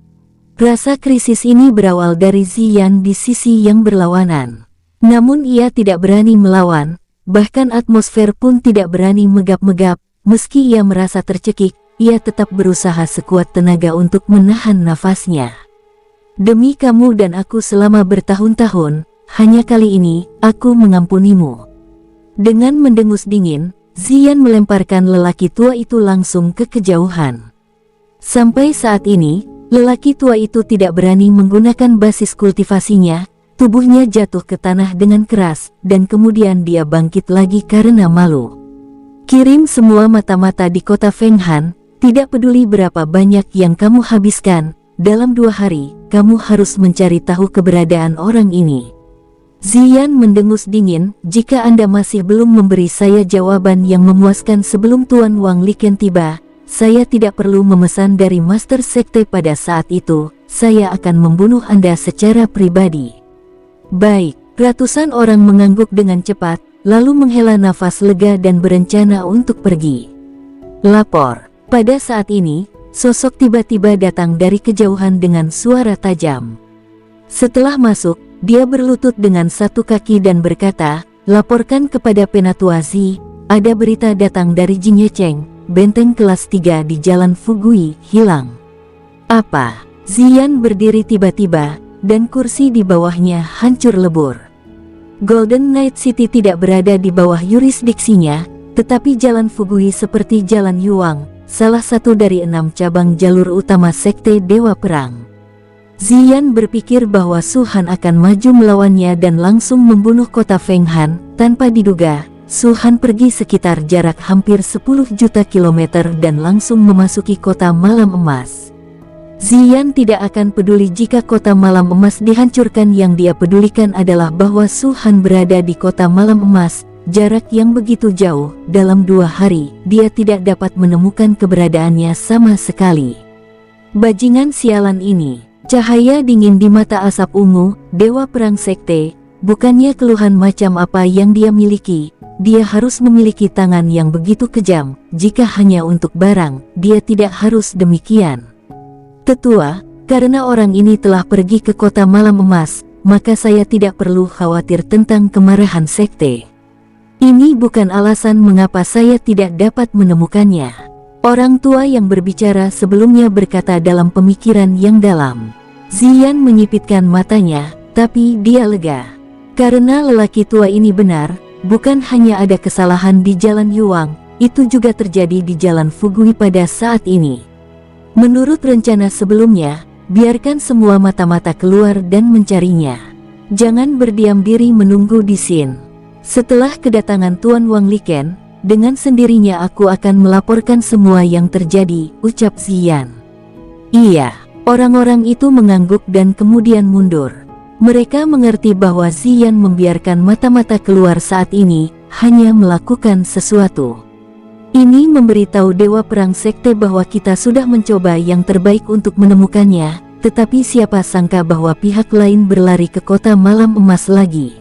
Rasa krisis ini berawal dari Ziyan di sisi yang berlawanan. Namun ia tidak berani melawan, bahkan atmosfer pun tidak berani megap-megap. Meski ia merasa tercekik, ia tetap berusaha sekuat tenaga untuk menahan nafasnya. "Demi kamu dan aku selama bertahun-tahun, hanya kali ini, aku mengampunimu." Dengan mendengus dingin, Ziyan melemparkan lelaki tua itu langsung ke kejauhan. Sampai saat ini, lelaki tua itu tidak berani menggunakan basis kultivasinya. Tubuhnya jatuh ke tanah dengan keras, dan kemudian dia bangkit lagi karena malu. "Kirim semua mata-mata di kota Fenghan, tidak peduli berapa banyak yang kamu habiskan, dalam 2 hari, kamu harus mencari tahu keberadaan orang ini." Ziyan mendengus dingin, "Jika Anda masih belum memberi saya jawaban yang memuaskan sebelum Tuan Wang Liken tiba, saya tidak perlu memesan dari Master Sekte pada saat itu, saya akan membunuh Anda secara pribadi." "Baik." Ratusan orang mengangguk dengan cepat, lalu menghela nafas lega dan berencana untuk pergi. Lapor. Pada saat ini, sosok tiba-tiba datang dari kejauhan dengan suara tajam. Setelah masuk, dia berlutut dengan satu kaki dan berkata, "Laporkan kepada Penatua Zi, ada berita datang dari Jin Yecheng, benteng kelas 3 di Jalan Fugui, hilang." "Apa?" Ziyan berdiri tiba-tiba, dan kursi di bawahnya hancur lebur. Golden Knight City tidak berada di bawah yurisdiksinya, tetapi Jalan Fugui seperti Jalan Yuang, salah satu dari 6 cabang jalur utama Sekte Dewa Perang. Ziyan berpikir bahwa Su Han akan maju melawannya dan langsung membunuh kota Fenghan. Tanpa diduga, Su Han pergi sekitar jarak hampir 10 juta kilometer dan langsung memasuki kota Malam Emas. Ziyan tidak akan peduli jika kota Malam Emas dihancurkan, yang dia pedulikan adalah bahwa Su Han berada di kota Malam Emas, jarak yang begitu jauh. Dalam 2 hari, dia tidak dapat menemukan keberadaannya sama sekali. Bajingan sialan ini. Cahaya dingin di mata asap ungu, Dewa Perang Sekte, bukannya keluhan macam apa yang dia miliki. Dia harus memiliki tangan yang begitu kejam, jika hanya untuk barang, dia tidak harus demikian. "Tetua, karena orang ini telah pergi ke kota Malam Emas, maka saya tidak perlu khawatir tentang kemarahan Sekte. Ini bukan alasan mengapa saya tidak dapat menemukannya." Orang tua yang berbicara sebelumnya berkata dalam pemikiran yang dalam. Ziyan menyipitkan matanya, tapi dia lega. Karena lelaki tua ini benar, bukan hanya ada kesalahan di Jalan Yuang, itu juga terjadi di Jalan Fugui pada saat ini. Menurut rencana sebelumnya, biarkan semua mata-mata keluar dan mencarinya. Jangan berdiam diri menunggu di sini. Setelah kedatangan Tuan Wang Liken, dengan sendirinya aku akan melaporkan semua yang terjadi, ucap Ziyan. Iya, orang-orang itu mengangguk dan kemudian mundur. Mereka mengerti bahwa Ziyan membiarkan mata-mata keluar saat ini, hanya melakukan sesuatu. Ini memberitahu Dewa Perang Sekte bahwa kita sudah mencoba yang terbaik untuk menemukannya, tetapi siapa sangka bahwa pihak lain berlari ke kota Malam Emas lagi.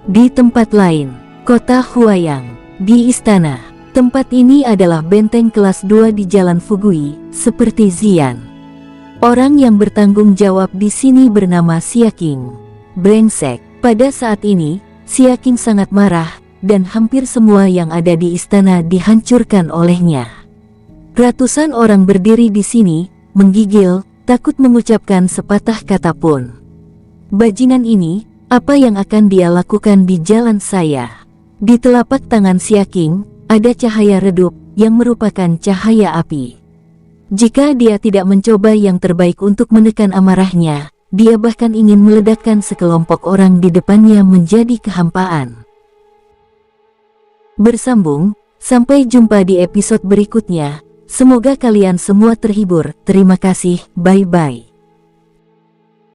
Di tempat lain, kota Huayang. Di istana, tempat ini adalah benteng kelas 2 di Jalan Fugui, seperti Ziyan. Orang yang bertanggung jawab di sini bernama Siaking. Brengsek. Pada saat ini, Siaking sangat marah, dan hampir semua yang ada di istana dihancurkan olehnya. Ratusan orang berdiri di sini, menggigil, takut mengucapkan sepatah kata pun. Bajingan ini, apa yang akan dia lakukan di jalan saya? Di telapak tangan Xia Qing, ada cahaya redup yang merupakan cahaya api. Jika dia tidak mencoba yang terbaik untuk menekan amarahnya, dia bahkan ingin meledakkan sekelompok orang di depannya menjadi kehampaan. Bersambung, sampai jumpa di episode berikutnya. Semoga kalian semua terhibur. Terima kasih, bye-bye.